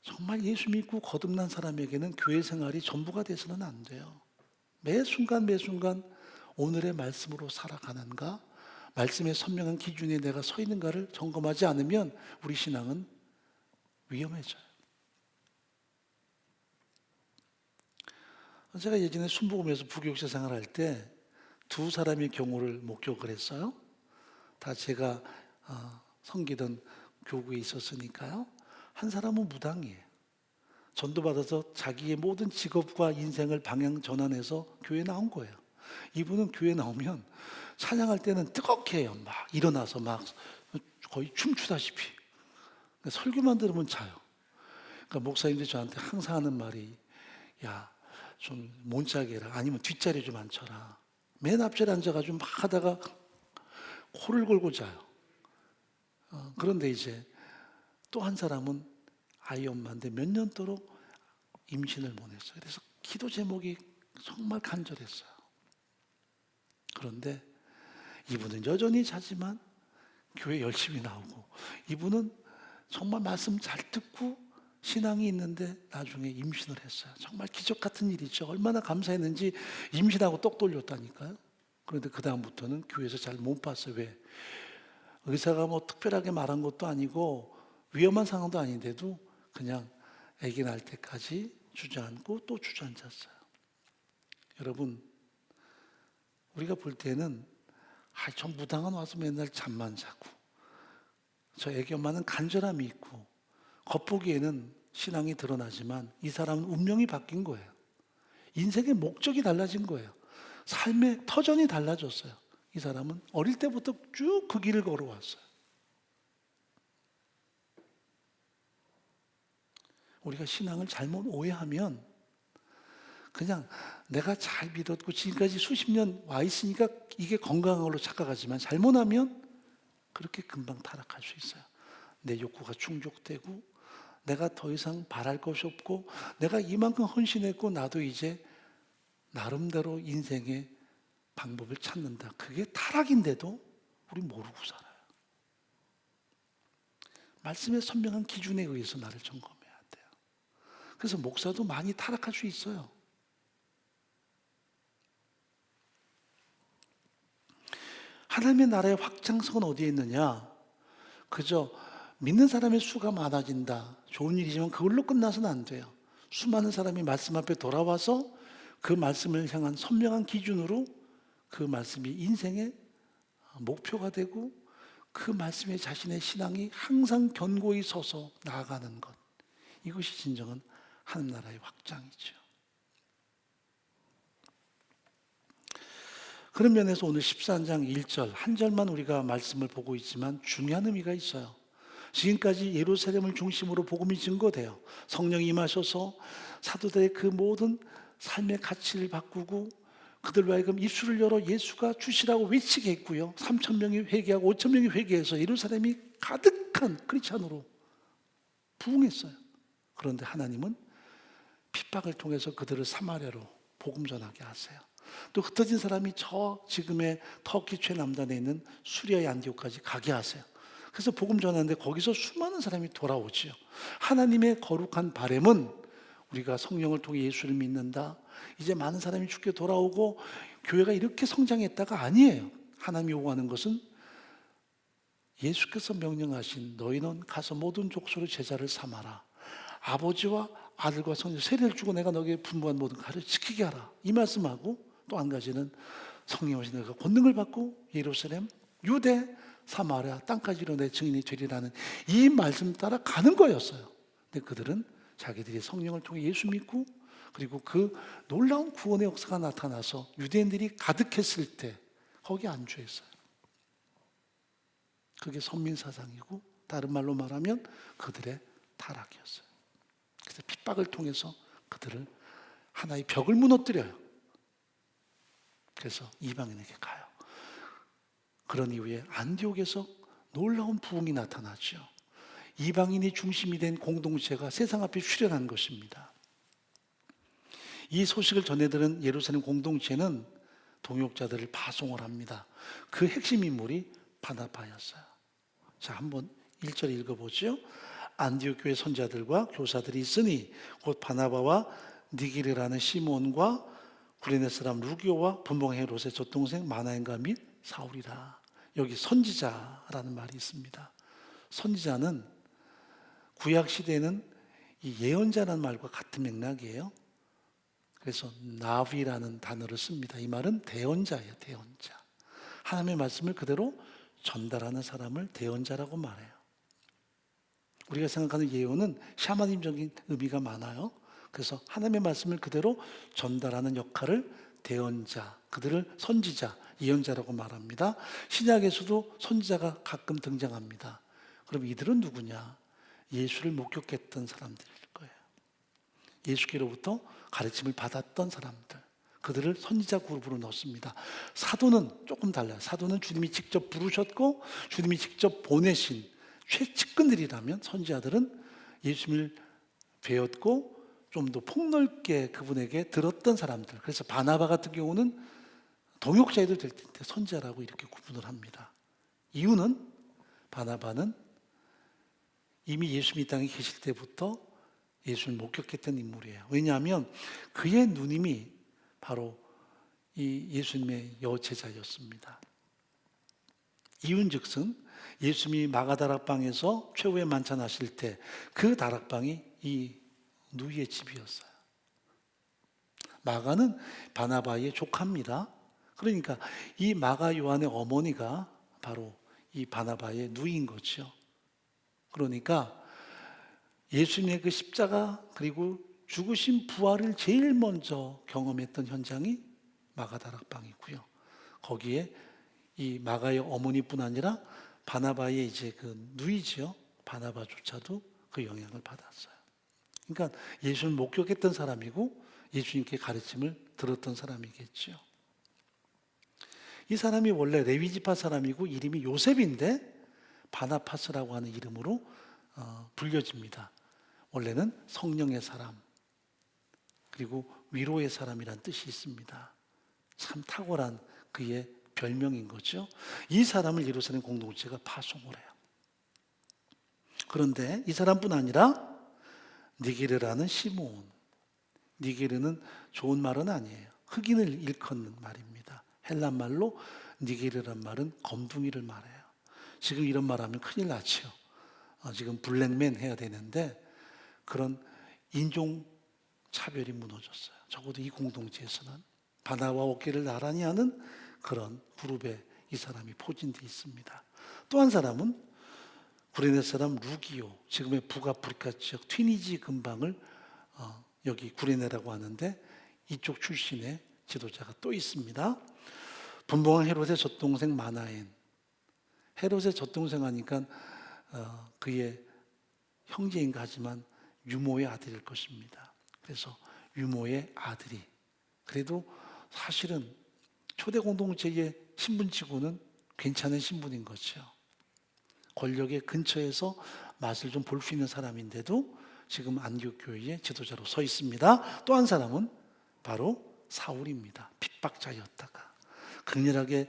정말 예수 믿고 거듭난 사람에게는 교회 생활이 전부가 돼서는 안 돼요. 매 순간 오늘의 말씀으로 살아가는가, 말씀의 선명한 기준에 내가 서 있는가를 점검하지 않으면 우리 신앙은 위험해져요. 제가 예전에 순복음에서 부교육자 생활할 때 두 사람의 경우를 목격을 했어요. 다 제가 섬기던 교구에 있었으니까요. 한 사람은 무당이에요. 전도받아서 자기의 모든 직업과 인생을 방향 전환해서 교회에 나온 거예요. 이분은 교회에 나오면 찬양할 때는 뜨겁게 해요. 막 일어나서 막 거의 춤추다시피. 설교만 들으면 자요. 그러니까 목사님들이 저한테 항상 하는 말이, 야, 좀 몬짝에 해라. 아니면 뒷자리 좀 앉혀라. 맨 앞자리에 앉아가지고 막 하다가 코를 골고 자요. 그런데 이제 또 한 사람은 아이 엄마인데 몇 년도록 임신을 못 했어요. 그래서 기도 제목이 정말 간절했어요. 그런데 이분은 여전히 자지만 교회 열심히 나오고, 이분은 정말 말씀 잘 듣고 신앙이 있는데 나중에 임신을 했어요. 정말 기적 같은 일이죠. 얼마나 감사했는지 임신하고 똑 돌렸다니까요. 그런데 그 다음부터는 교회에서 잘 못 봤어요. 왜? 의사가 뭐 특별하게 말한 것도 아니고 위험한 상황도 아닌데도 그냥 아기 낳을 때까지 주저앉고 또 주저앉았어요. 여러분, 우리가 볼 때는 저 무당은 와서 맨날 잠만 자고, 저 애기 엄마는 간절함이 있고, 겉보기에는 신앙이 드러나지만 이 사람은 운명이 바뀐 거예요. 인생의 목적이 달라진 거예요. 삶의 터전이 달라졌어요. 이 사람은 어릴 때부터 쭉 그 길을 걸어왔어요. 우리가 신앙을 잘못 오해하면 그냥 내가 잘 믿었고 지금까지 수십 년 와 있으니까 이게 건강한 걸로 착각하지만, 잘못하면 그렇게 금방 타락할 수 있어요. 내 욕구가 충족되고 내가 더 이상 바랄 것이 없고 내가 이만큼 헌신했고 나도 이제 나름대로 인생의 방법을 찾는다. 그게 타락인데도 우리 모르고 살아요. 말씀의 선명한 기준에 의해서 나를 점검해야 돼요. 그래서 목사도 많이 타락할 수 있어요. 하나님의 나라의 확장성은 어디에 있느냐? 그저 믿는 사람의 수가 많아진다. 좋은 일이지만 그걸로 끝나서는 안 돼요. 수많은 사람이 말씀 앞에 돌아와서 그 말씀을 향한 선명한 기준으로 그 말씀이 인생의 목표가 되고 그 말씀에 자신의 신앙이 항상 견고히 서서 나아가는 것. 이것이 진정한 하나님 나라의 확장이죠. 그런 면에서 오늘 14장 1절 한 절만 우리가 말씀을 보고 있지만 중요한 의미가 있어요. 지금까지 예루살렘을 중심으로 복음이 증거돼요. 성령이 임하셔서 사도들의 그 모든 삶의 가치를 바꾸고 그들로 하여금 입술을 열어 예수가 주시라고 외치게 했고요. 3,000명이 회개하고 5,000명이 회개해서 예루살렘이 가득한 크리스찬으로 부흥했어요. 그런데 하나님은 핍박을 통해서 그들을 사마리아로 복음 전하게 하세요. 또 흩어진 사람이 저 지금의 터키 최남단에 있는 수리아의 안디옥까지 가게 하세요. 그래서 복음 전하는데 거기서 수많은 사람이 돌아오지요. 하나님의 거룩한 바람은 우리가 성령을 통해 예수를 믿는다. 이제 많은 사람이 주께 돌아오고 교회가 이렇게 성장했다가 아니에요. 하나님이 요구하는 것은 예수께서 명령하신 너희는 가서 모든 족속의 제자를 삼아라. 아버지와 아들과 성령 세례를 주고 내가 너에게 분부한 모든 가르쳐 지키게 하라. 이 말씀하고 또 한 가지는 성령 오신 너희가 권능을 받고 예루살렘, 유대, 사마리아 땅까지 이뤄 내 증인이 되리라는 이 말씀 따라 가는 거였어요. 근데 그들은 자기들이 성령을 통해 예수 믿고 그리고 그 놀라운 구원의 역사가 나타나서 유대인들이 가득했을 때 거기 안주했어요. 그게 선민사상이고 다른 말로 말하면 그들의 타락이었어요. 그래서 핍박을 통해서 그들을 하나의 벽을 무너뜨려요. 그래서 이방인에게 가요. 그런 이후에 안디옥에서 놀라운 부흥이 나타나죠. 이방인이 중심이 된 공동체가 세상 앞에 출현한 것입니다. 이 소식을 전해들은 예루살렘 공동체는 동역자들을 파송을 합니다. 그 핵심 인물이 바나바였어요. 자, 한번 1절 읽어보죠. 안디옥 교회 선자들과 교사들이 있으니 곧 바나바와 니기르라는 시몬과 구레네 사람 루기오와 분봉 헤롯의 젖동생 마나엔과 및 사울이라. 여기 선지자라는 말이 있습니다. 선지자는 구약 시대에는 이 예언자라는 말과 같은 맥락이에요. 그래서 나비라는 단어를 씁니다. 이 말은 대언자예요, 대언자. 하나님의 말씀을 그대로 전달하는 사람을 대언자라고 말해요. 우리가 생각하는 예언은 샤머니즘적인 의미가 많아요. 그래서 하나님의 말씀을 그대로 전달하는 역할을 대언자, 그들을 선지자, 예언자라고 말합니다. 신약에서도 선지자가 가끔 등장합니다. 그럼 이들은 누구냐? 예수를 목격했던 사람들일 거예요. 예수께로부터 가르침을 받았던 사람들, 그들을 선지자 그룹으로 넣습니다. 사도는 조금 달라요. 사도는 주님이 직접 부르셨고 주님이 직접 보내신 최측근들이라면, 선지자들은 예수님을 배웠고 좀 더 폭넓게 그분에게 들었던 사람들. 그래서 바나바 같은 경우는 동역자에도 될 텐데 선지자라고 이렇게 구분을 합니다. 이유는 바나바는 이미 예수님이 이 땅에 계실 때부터 예수를 목격했던 인물이에요. 왜냐하면 그의 누님이 바로 이 예수님의 여제자였습니다. 이윤즉슨 예수님이 마가다락방에서 최후의 만찬하실 때 그 다락방이 이 누이의 집이었어요. 마가는 바나바의 조카입니다. 그러니까 이 마가 요한의 어머니가 바로 이 바나바의 누이인 거죠. 그러니까 예수님의 그 십자가 그리고 죽으신 부활을 제일 먼저 경험했던 현장이 마가다락방이고요. 거기에 이 마가의 어머니뿐 아니라 바나바의 이제 그 누이지요. 바나바조차도 그 영향을 받았어요. 그러니까 예수를 목격했던 사람이고 예수님께 가르침을 들었던 사람이겠죠. 이 사람이 원래 레위 지파 사람이고 이름이 요셉인데 바나파스라고 하는 이름으로 불려집니다. 원래는 성령의 사람 그리고 위로의 사람이란 뜻이 있습니다. 참 탁월한 그의 별명인 거죠. 이 사람을 예루살렘 공동체가 파송을 해요. 그런데 이 사람뿐 아니라 니게르라는 시몬, 니게르는 좋은 말은 아니에요. 흑인을 일컫는 말입니다. 헬란 말로 니게르란 말은 검둥이를 말해요. 지금 이런 말하면 큰일 나죠. 지금 블랙맨 해야 되는데 그런 인종 차별이 무너졌어요. 적어도 이 공동체에서는 바나바와 어깨를 나란히 하는 그런 그룹에 이 사람이 포진되어 있습니다. 또 한 사람은 구레네 사람 루기오, 지금의 북아프리카 지역 튀니지 근방을 여기 구레네라고 하는데 이쪽 출신의 지도자가 또 있습니다. 분봉왕 헤롯의 젖동생 마나엔. 헤롯의 젖동생 하니까 그의 형제인가 하지만 유모의 아들일 것입니다. 그래서 유모의 아들이 그래도 사실은 초대 공동체의 신분치고는 괜찮은 신분인 거죠. 권력의 근처에서 맛을 좀 볼 수 있는 사람인데도 지금 안디옥 교회의 지도자로 서 있습니다. 또 한 사람은 바로 사울입니다. 핍박자였다가 극렬하게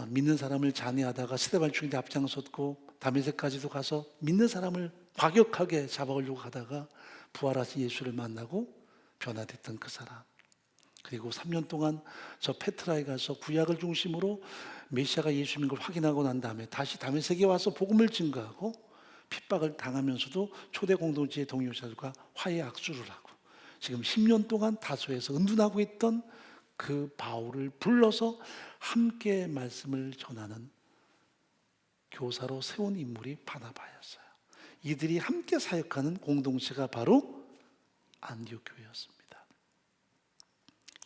믿는 사람을 잔해하다가 스데반 죽이는데 앞장섰고 다메섹까지도 가서 믿는 사람을 과격하게 잡아오려고 하다가 부활하신 예수를 만나고 변화됐던 그 사람. 그리고 3년 동안 저 페트라에 가서 구약을 중심으로 메시아가 예수님인 걸 확인하고 난 다음에 다시 다메섹에 와서 복음을 증거하고 핍박을 당하면서도 초대 공동체의 동료자들과 화해 악수를 하고 지금 10년 동안 다소에서 은둔하고 있던 그 바울을 불러서 함께 말씀을 전하는 교사로 세운 인물이 바나바였어요. 이들이 함께 사역하는 공동체가 바로 안디옥 교회였습니다.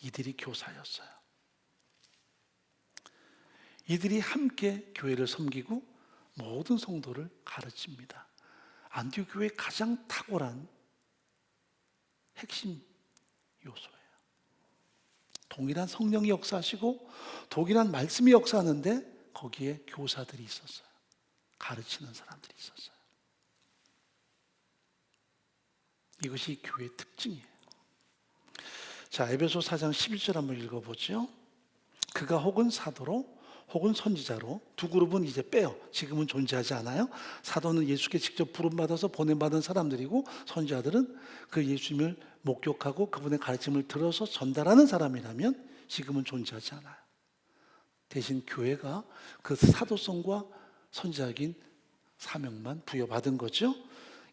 이들이 교사였어요. 이들이 함께 교회를 섬기고 모든 성도를 가르칩니다. 안디옥 교회의 가장 탁월한 핵심 요소예요. 동일한 성령이 역사하시고 동일한 말씀이 역사하는데 거기에 교사들이 있었어요. 가르치는 사람들이 있었어요. 이것이 교회의 특징이에요. 자, 에베소 4장 11절 한번 읽어보죠. 그가 혹은 사도로 혹은 선지자로, 두 그룹은 이제 빼요. 지금은 존재하지 않아요. 사도는 예수께 직접 부름받아서 보냄받은 사람들이고, 선지자들은 그 예수님을 목격하고 그분의 가르침을 들어서 전달하는 사람이라면 지금은 존재하지 않아요. 대신 교회가 그 사도성과 선지자적인 사명만 부여받은 거죠.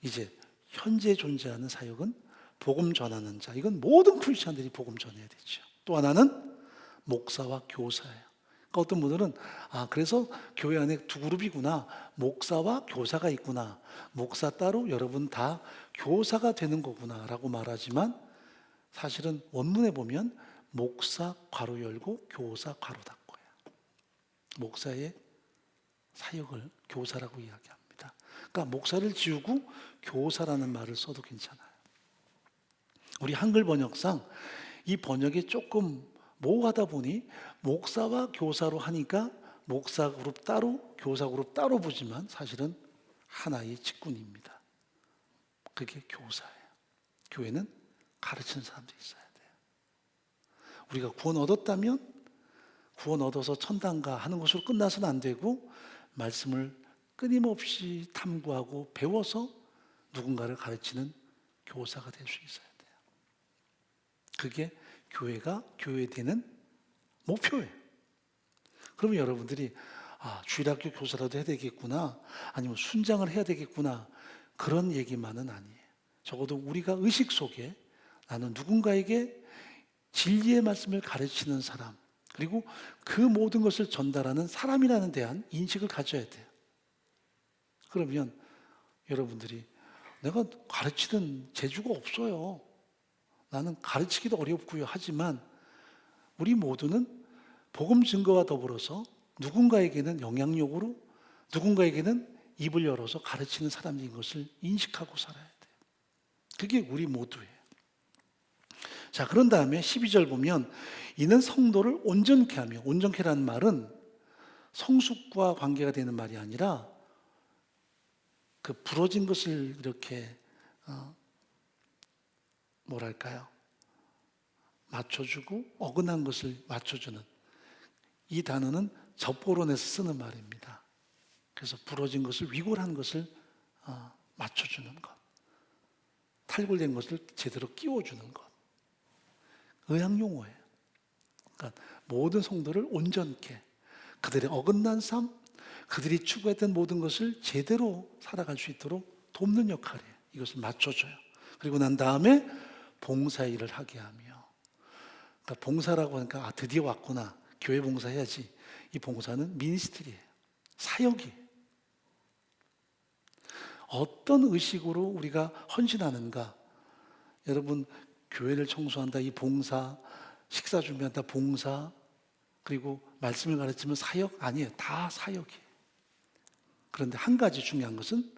이제 현재 존재하는 사역은 복음 전하는 자. 이건 모든 크리스천들이 복음 전해야 되죠. 또 하나는 목사와 교사예요. 그러니까 어떤 분들은 그래서 교회 안에 두 그룹이구나. 목사와 교사가 있구나. 목사 따로 여러분 다 교사가 되는 거구나 라고 말하지만, 사실은 원문에 보면 목사 괄호 열고 교사 괄호 닫고요. 목사의 사역을 교사라고 이야기합니다. 그러니까 목사를 지우고 교사라는 말을 써도 괜찮아요. 우리 한글 번역상 이 번역이 조금 모호하다 보니 목사와 교사로 하니까 목사 그룹 따로 교사 그룹 따로 보지만 사실은 하나의 직군입니다. 그게 교사예요. 교회는 가르치는 사람들이 있어야 돼요. 우리가 구원 얻었다면 구원 얻어서 천당가 하는 것으로 끝나서는 안 되고, 말씀을 끊임없이 탐구하고 배워서 누군가를 가르치는 교사가 될 수 있어야 돼요. 그게 교회가 교회되는 목표예요. 그러면 여러분들이 주일학교 교사라도 해야 되겠구나, 아니면 순장을 해야 되겠구나, 그런 얘기만은 아니에요. 적어도 우리가 의식 속에 나는 누군가에게 진리의 말씀을 가르치는 사람, 그리고 그 모든 것을 전달하는 사람이라는 대한 인식을 가져야 돼요. 그러면 여러분들이 내가 가르치는 재주가 없어요, 나는 가르치기도 어렵고요 하지만, 우리 모두는 복음 증거와 더불어서 누군가에게는 영향력으로, 누군가에게는 입을 열어서 가르치는 사람인 것을 인식하고 살아야 돼요. 그게 우리 모두예요. 자, 그런 다음에 12절 보면 이는 성도를 온전케 하며, 온전케라는 말은 성숙과 관계가 되는 말이 아니라 그 부러진 것을 이렇게 뭐랄까요, 맞춰주고 어긋난 것을 맞춰주는, 이 단어는 접보론에서 쓰는 말입니다. 그래서 부러진 것을, 위골한 것을 맞춰주는 것, 탈골된 것을 제대로 끼워주는 것, 의학 용어예요. 그러니까 모든 성도를 온전케, 그들의 어긋난 삶, 그들이 추구했던 모든 것을 제대로 살아갈 수 있도록 돕는 역할이에요. 이것을 맞춰줘요. 그리고 난 다음에 봉사 일을 하게 하며, 그러니까 봉사라고 하니까 드디어 왔구나, 교회 봉사해야지. 이 봉사는 미니스트리예요. 사역이에요. 어떤 의식으로 우리가 헌신하는가? 여러분, 교회를 청소한다, 이 봉사, 식사 준비한다, 봉사, 그리고 말씀을 가르치면 사역? 아니에요. 다 사역이에요. 그런데 한 가지 중요한 것은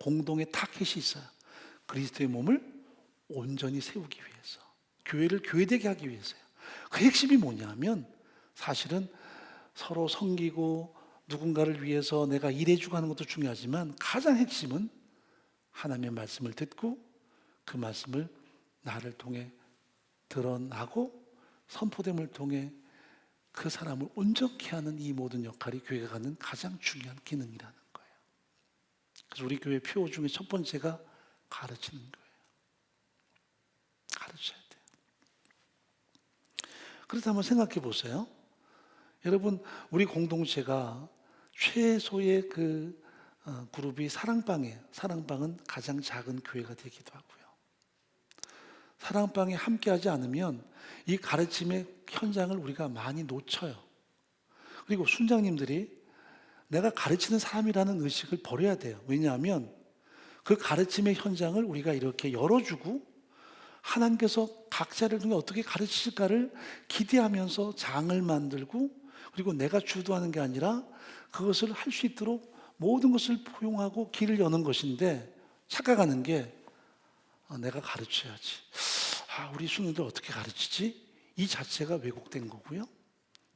공동의 타켓이 있어요. 그리스도의 몸을 온전히 세우기 위해서, 교회를 교회되게 하기 위해서요. 그 핵심이 뭐냐면, 사실은 서로 섬기고 누군가를 위해서 내가 일해주고 하는 것도 중요하지만, 가장 핵심은 하나님의 말씀을 듣고 그 말씀을 나를 통해 드러나고 선포됨을 통해 그 사람을 온전케 하는 이 모든 역할이 교회가 갖는 가장 중요한 기능이라는 거예요. 그래서 우리 교회 표어 중에 첫 번째가 가르치는 거예요. 가르쳐야 돼요. 그래서 한번 생각해 보세요. 여러분, 우리 공동체가 최소의 그 그룹이 사랑방이에요. 사랑방은 가장 작은 교회가 되기도 하고요. 사랑방에 함께하지 않으면 이 가르침의 현장을 우리가 많이 놓쳐요. 그리고 순장님들이 내가 가르치는 사람이라는 의식을 버려야 돼요. 왜냐하면 그 가르침의 현장을 우리가 이렇게 열어주고 하나님께서 각자를 통해 어떻게 가르치실까를 기대하면서 장을 만들고, 그리고 내가 주도하는 게 아니라 그것을 할 수 있도록 모든 것을 포용하고 길을 여는 것인데, 착각하는 게 내가 가르쳐야지, 우리 수능들 어떻게 가르치지? 이 자체가 왜곡된 거고요.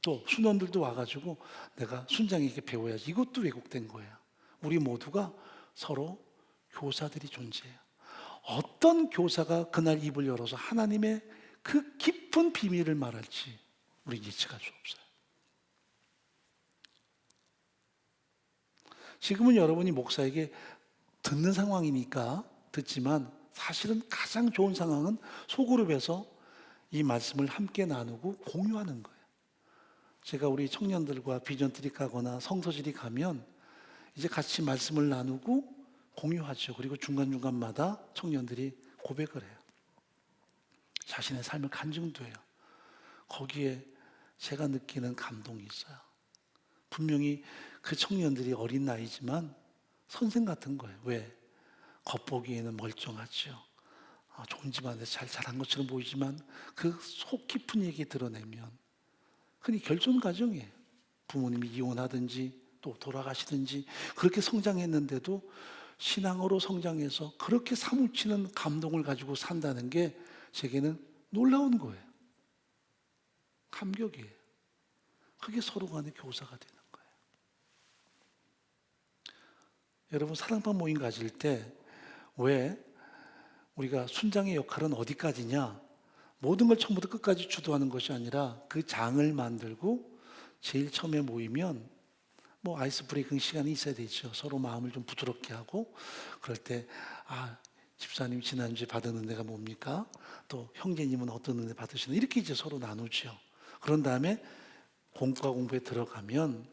또 순원들도 와가지고 내가 순장에게 배워야지. 이것도 왜곡된 거예요. 우리 모두가 서로 교사들이 존재해요. 어떤 교사가 그날 입을 열어서 하나님의 그 깊은 비밀을 말할지 우리는 예측할 수 없어요. 지금은 여러분이 목사에게 듣는 상황이니까 듣지만 사실은 가장 좋은 상황은 소그룹에서 이 말씀을 함께 나누고 공유하는 거예요. 제가 우리 청년들과 비전트리 가거나 성서실이 가면 이제 같이 말씀을 나누고 공유하죠. 그리고 중간중간마다 청년들이 고백을 해요. 자신의 삶을 간증도 해요. 거기에 제가 느끼는 감동이 있어요. 분명히 그 청년들이 어린 나이지만 선생 같은 거예요. 왜? 겉보기에는 멀쩡하죠. 좋은 집안에서 잘 자란 것처럼 보이지만 그 속 깊은 얘기 드러내면 흔히 결혼 과정이에요. 부모님이 이혼하든지 또 돌아가시든지 그렇게 성장했는데도 신앙으로 성장해서 그렇게 사무치는 감동을 가지고 산다는 게 제게는 놀라운 거예요. 감격이에요. 그게 서로 간의 교사가 되는 거예요. 여러분 사랑방 모임 가질 때 왜 우리가 순장의 역할은 어디까지냐? 모든 걸 처음부터 끝까지 주도하는 것이 아니라 그 장을 만들고 제일 처음에 모이면 뭐 아이스 브레이킹 시간이 있어야 되죠. 서로 마음을 좀 부드럽게 하고 그럴 때 집사님 지난주에 받은 은혜가 뭡니까? 또 형제님은 어떤 은혜 받으시나? 이렇게 이제 서로 나누죠. 그런 다음에 공과 공부에 들어가면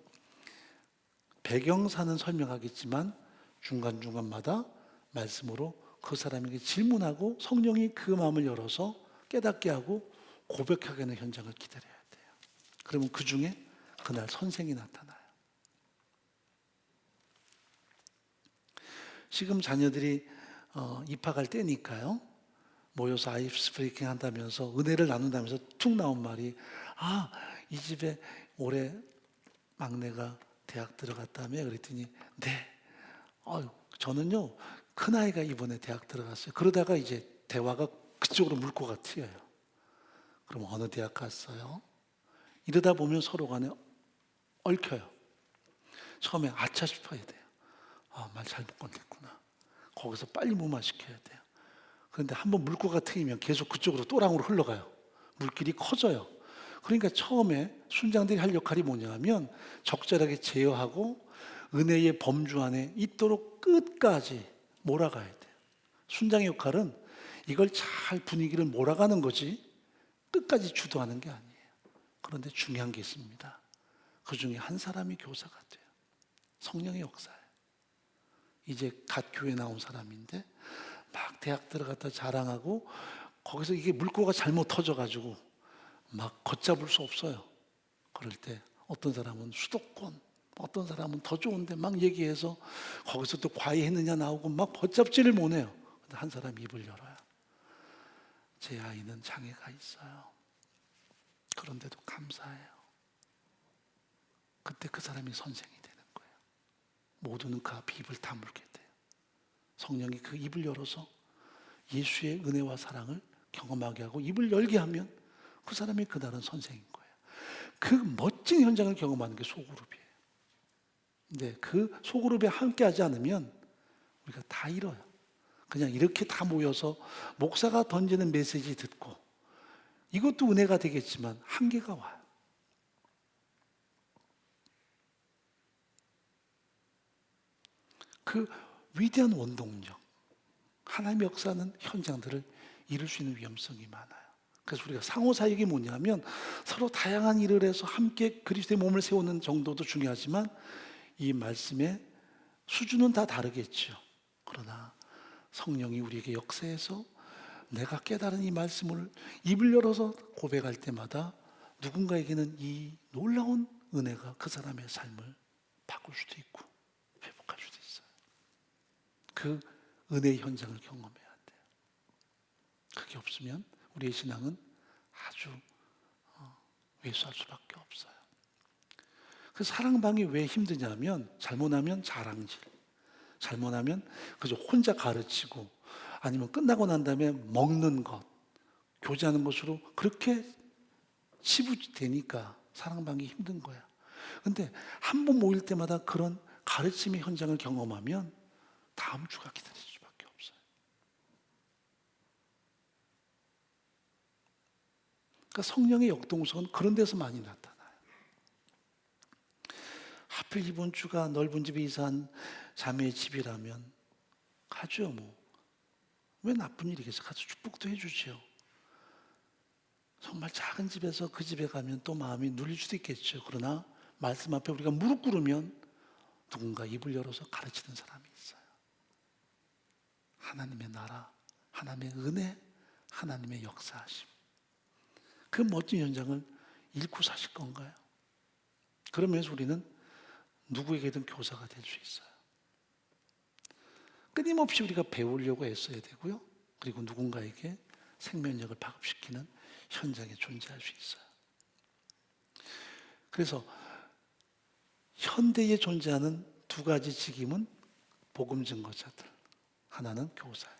배경사는 설명하겠지만 중간중간마다 말씀으로 그 사람에게 질문하고 성령이 그 마음을 열어서 깨닫게 하고 고백하게 하는 현장을 기다려야 돼요. 그러면 그 중에 그날 선생이 나타나요. 지금 자녀들이 입학할 때니까요. 모여서 아이스 브레이킹 한다면서 은혜를 나눈다면서 툭 나온 말이 이 집에 올해 막내가 대학 들어갔다며? 그랬더니 네. 저는요 큰아이가 이번에 대학 들어갔어요. 그러다가 이제 대화가 그쪽으로 물꼬가 튀어요. 그럼 어느 대학 갔어요? 이러다 보면 서로 간에 얽혀요. 처음에 아차 싶어야 돼요. 말 잘못 건넸구나. 거기서 빨리 무마시켜야 돼요. 그런데 한번 물꼬가 트이면 계속 그쪽으로 또랑으로 흘러가요. 물길이 커져요. 그러니까 처음에 순장들이 할 역할이 뭐냐면 적절하게 제어하고 은혜의 범주 안에 있도록 끝까지 몰아가야 돼요. 순장의 역할은 이걸 잘 분위기를 몰아가는 거지 끝까지 주도하는 게 아니에요. 그런데 중요한 게 있습니다. 그 중에 한 사람이 교사가 돼요. 성령의 역사예요. 이제 갓 교회 나온 사람인데 막 대학 들어갔다 자랑하고 거기서 이게 물꼬가 잘못 터져가지고 막 걷잡을 수 없어요. 그럴 때 어떤 사람은 수도권, 어떤 사람은 더 좋은데 막 얘기해서 거기서 또 과외했느냐 나오고 막 걷잡지를 못해요. 근데 한 사람이 입을 열어요. 제 아이는 장애가 있어요. 그런데도 감사해요. 그때 그 사람이 선생이 되는 거예요. 모두는 그 앞에 입을 다물게 돼요. 성령이 그 입을 열어서 예수의 은혜와 사랑을 경험하게 하고 입을 열게 하면 그 사람이 그날은 선생인 거예요. 그 멋진 현장을 경험하는 게 소그룹이에요. 근데 그 소그룹에 함께하지 않으면 우리가 다 잃어요. 그냥 이렇게 다 모여서 목사가 던지는 메시지 듣고 이것도 은혜가 되겠지만 한계가 와요. 그 위대한 원동력, 하나님의 역사는 현장들을 이룰 수 있는 위험성이 많아요. 그래서 우리가 상호사역이 뭐냐면 서로 다양한 일을 해서 함께 그리스도의 몸을 세우는 정도도 중요하지만 이 말씀의 수준은 다 다르겠죠. 그러나 성령이 우리에게 역사해서 내가 깨달은 이 말씀을 입을 열어서 고백할 때마다 누군가에게는 이 놀라운 은혜가 그 사람의 삶을 바꿀 수도 있고 회복할 수도 있어요. 그 은혜의 현장을 경험해야 돼요. 그게 없으면 우리의 신앙은 아주 왜소할 수밖에 없어요. 그 사랑방이 왜 힘드냐면 잘못하면 자랑질, 잘못하면 그저 혼자 가르치고 아니면 끝나고 난 다음에 먹는 것, 교제하는 것으로 그렇게 치부되니까 사랑받기 힘든 거야. 근데 한 번 모일 때마다 그런 가르침의 현장을 경험하면 다음 주가 기다릴 수밖에 없어요. 그러니까 성령의 역동성은 그런 데서 많이 나타나요. 하필 이번 주가 넓은 집에 이사한 자매의 집이라면 가죠 뭐. 왜 나쁜 일이겠어? 가서 축복도 해주죠. 정말 작은 집에서 그 집에 가면 또 마음이 눌릴 수도 있겠죠. 그러나 말씀 앞에 우리가 무릎 꿇으면 누군가 입을 열어서 가르치는 사람이 있어요. 하나님의 나라, 하나님의 은혜, 하나님의 역사하심. 그 멋진 현장을 잃고 사실 건가요? 그러면서 우리는 누구에게든 교사가 될 수 있어요. 끊임없이 우리가 배우려고 애써야 되고요. 그리고 누군가에게 생명력을 파급시키는 현장에 존재할 수 있어요. 그래서 현대에 존재하는 두 가지 직임은 복음 증거자들. 하나는 교사예요.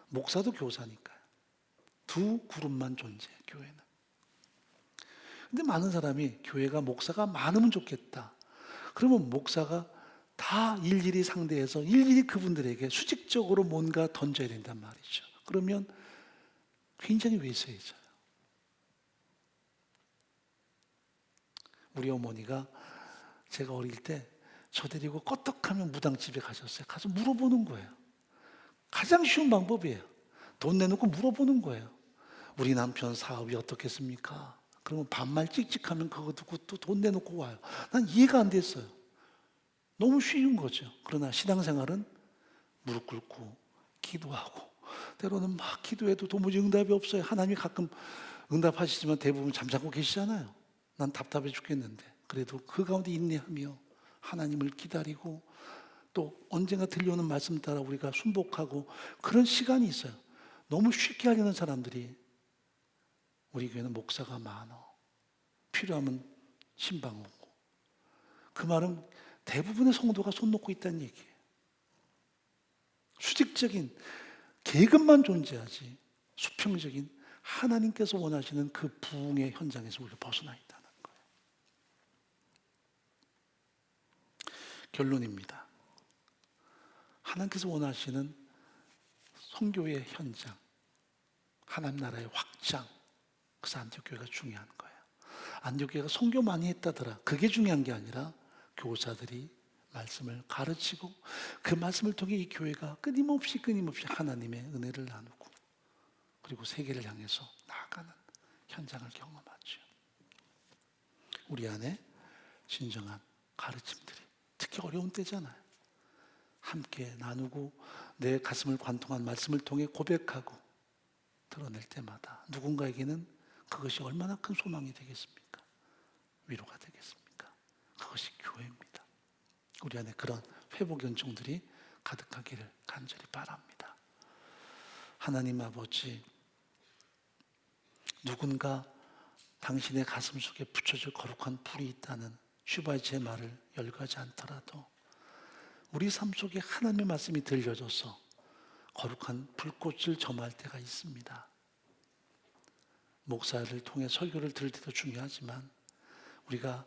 목사도 교사니까요. 두 그룹만 존재해요, 교회는. 근데 많은 사람이 교회가 목사가 많으면 좋겠다. 그러면 목사가 다 일일이 상대해서 일일이 그분들에게 수직적으로 뭔가 던져야 된단 말이죠. 그러면 굉장히 외세해져요. 우리 어머니가 제가 어릴 때 저 데리고 껐떡하면 무당집에 가셨어요. 가서 물어보는 거예요. 가장 쉬운 방법이에요. 돈 내놓고 물어보는 거예요. 우리 남편 사업이 어떻겠습니까? 그러면 반말 찍찍하면 그거 듣고 또 돈 내놓고 와요. 난 이해가 안 됐어요. 너무 쉬운 거죠. 그러나 신앙생활은 무릎 꿇고 기도하고 때로는 막 기도해도 도무지 응답이 없어요. 하나님이 가끔 응답하시지만 대부분 잠자고 계시잖아요. 난 답답해 죽겠는데 그래도 그 가운데 인내하며 하나님을 기다리고 또 언젠가 들려오는 말씀 따라 우리가 순복하고 그런 시간이 있어요. 너무 쉽게 하려는 사람들이 우리 교회는 목사가 많아. 필요하면 신방 오고. 그 말은 대부분의 성도가 손 놓고 있다는 얘기예요. 수직적인 계급만 존재하지 수평적인 하나님께서 원하시는 그 부흥의 현장에서 우리가 벗어나 있다는 거예요. 결론입니다. 하나님께서 원하시는 선교의 현장, 하나님 나라의 확장, 그래서 안디옥교회가 중요한 거예요. 안디옥교회가 선교 많이 했다더라. 그게 중요한 게 아니라 교사들이 말씀을 가르치고 그 말씀을 통해 이 교회가 끊임없이 하나님의 은혜를 나누고 그리고 세계를 향해서 나아가는 현장을 경험하죠. 우리 안에 진정한 가르침들이 특히 어려운 때잖아요. 함께 나누고 내 가슴을 관통한 말씀을 통해 고백하고 드러낼 때마다 누군가에게는 그것이 얼마나 큰 소망이 되겠습니까? 위로가 되겠습니까? 그것이 교회입니다. 우리 안에 그런 회복 연종들이 가득하기를 간절히 바랍니다. 하나님 아버지, 누군가 당신의 가슴 속에 붙여질 거룩한 불이 있다는 슈바이처의 말을 열거하지 않더라도 우리 삶 속에 하나님의 말씀이 들려져서 거룩한 불꽃을 점할 때가 있습니다. 목사를 통해 설교를 들을 때도 중요하지만 우리가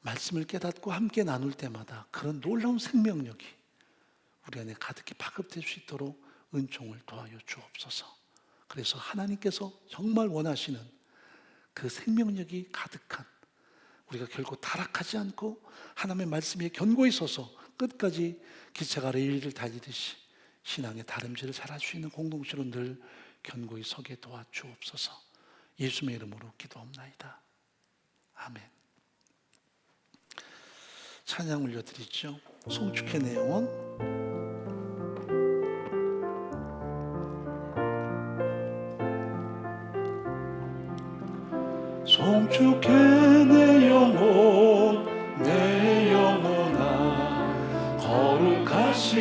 말씀을 깨닫고 함께 나눌 때마다 그런 놀라운 생명력이 우리 안에 가득히 파급될 수 있도록 은총을 도와여 주옵소서. 그래서 하나님께서 정말 원하시는 그 생명력이 가득한 우리가 결코 타락하지 않고 하나님의 말씀에 견고히 서서 끝까지 기차가 레일을 달리듯이 신앙의 다름질을 잘할 수 있는 공동체로 늘 견고히 서게 도와주옵소서. 예수님의 이름으로 기도합나이다. 아멘. 찬양 올려드리죠. 송축해 내 영혼. 송축해 내 영혼 내 영혼아 거룩하신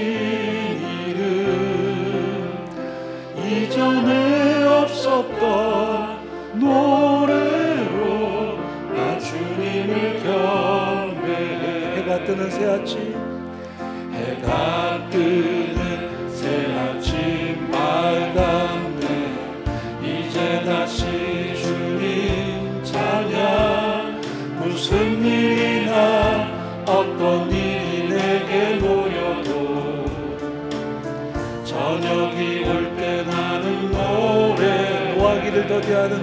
이름 이전에 없었던 노래로 나 주님을 경배해. 해가 뜨는 새 아침, 해가 뜨는 새 아침 밝았네. 이제 다시 주님 찬양 저녁이 올 때 나는 노래 노하기를 더디하는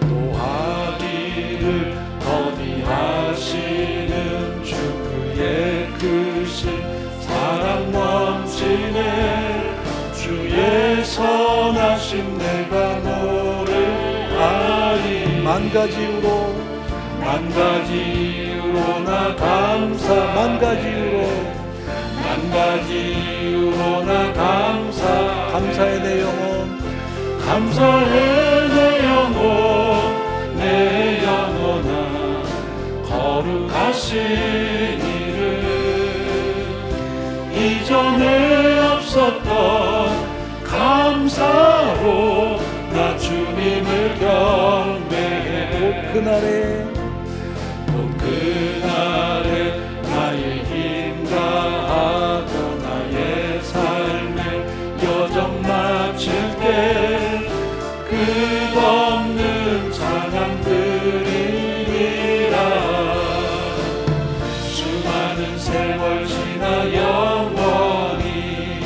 노하기를 더디하시는 주 그의 크신 사랑 넘치네 주의 선하심 내가 노래하리 만 가지 이유로 만 가지 이유로 나 감사 만 가지 이유로 만 가지 이유로 나 감사해 내 영혼 감사해 내 영혼아 거룩하신 이를 이전에 없었던 감사로 나 주님을 경배해 곧 그날에 나의 힘 다하고 나의 삶의 여정 마칠 때 끝없는 찬양 드리리라 수많은 세월 지나 영원히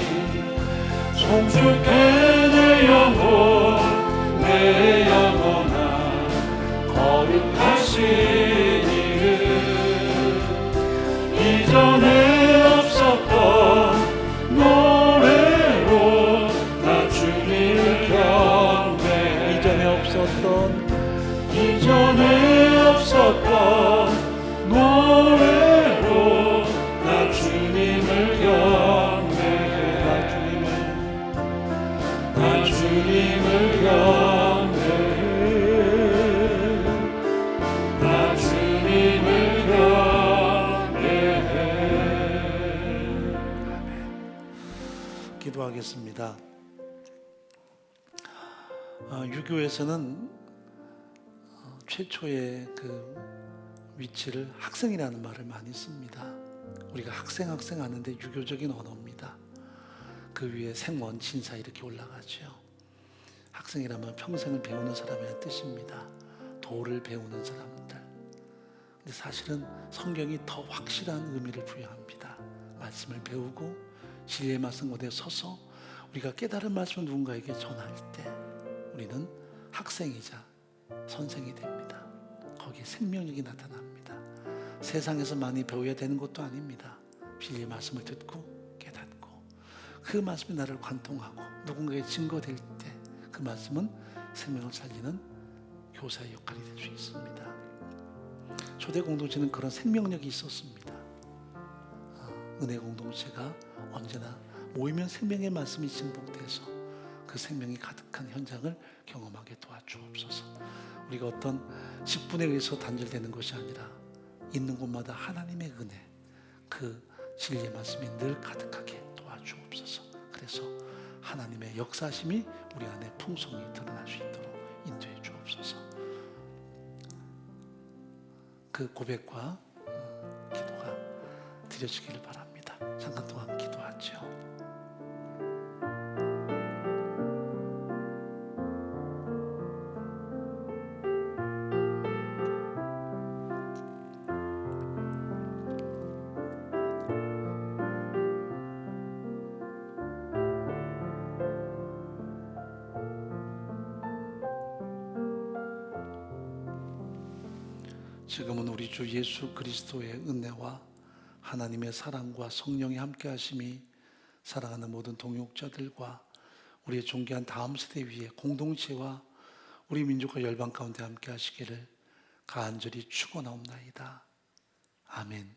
송축해 내 영혼아 거룩하신 이를 이전에 없었던 노래로 나 주님을 경배해 이전에 없었던 노래로 나 주님을 경배해 나 주님을 경배해 나 주님을 경배해 기도하겠습니다. 유교에서는 최초의 그 위치를 학생이라는 말을 많이 씁니다. 우리가 학생 하는데 유교적인 언어입니다. 그 위에 생원, 진사 이렇게 올라가죠. 학생이라면 평생을 배우는 사람의 뜻입니다. 도를 배우는 사람들. 근데 사실은 성경이 더 확실한 의미를 부여합니다. 말씀을 배우고 진리의 말씀 곳에 서서 우리가 깨달은 말씀을 누군가에게 전할 때 우리는 학생이자 선생이 됩니다. 거기에 생명력이 나타납니다. 세상에서 많이 배워야 되는 것도 아닙니다. 진리의 말씀을 듣고 깨닫고 그 말씀이 나를 관통하고 누군가에게 증거될 때 그 말씀은 생명을 살리는 교사의 역할이 될 수 있습니다. 초대 공동체는 그런 생명력이 있었습니다. 은혜 공동체가 언제나 모이면 생명의 말씀이 증복돼서 그 생명이 가득한 현장을 경험하게 도와주옵소서. 우리가 어떤 직분에 의해서 단절되는 것이 아니라 있는 곳마다 하나님의 은혜, 그 진리의 말씀이 늘 가득하게 도와주옵소서. 그래서 하나님의 역사심이 우리 안에 풍성히 드러날 수 있도록 인도해 주옵소서. 그 고백과 기도가 드려지기를 바랍니다. 잠깐 동안 기도하죠. 지금은 우리 주 예수 그리스도의 은혜와 하나님의 사랑과 성령의 함께 하심이 사랑하는 모든 동역자들과 우리의 존귀한 다음 세대 위에 공동체와 우리 민족과 열방 가운데 함께 하시기를 간절히 축원하옵나이다. 아멘.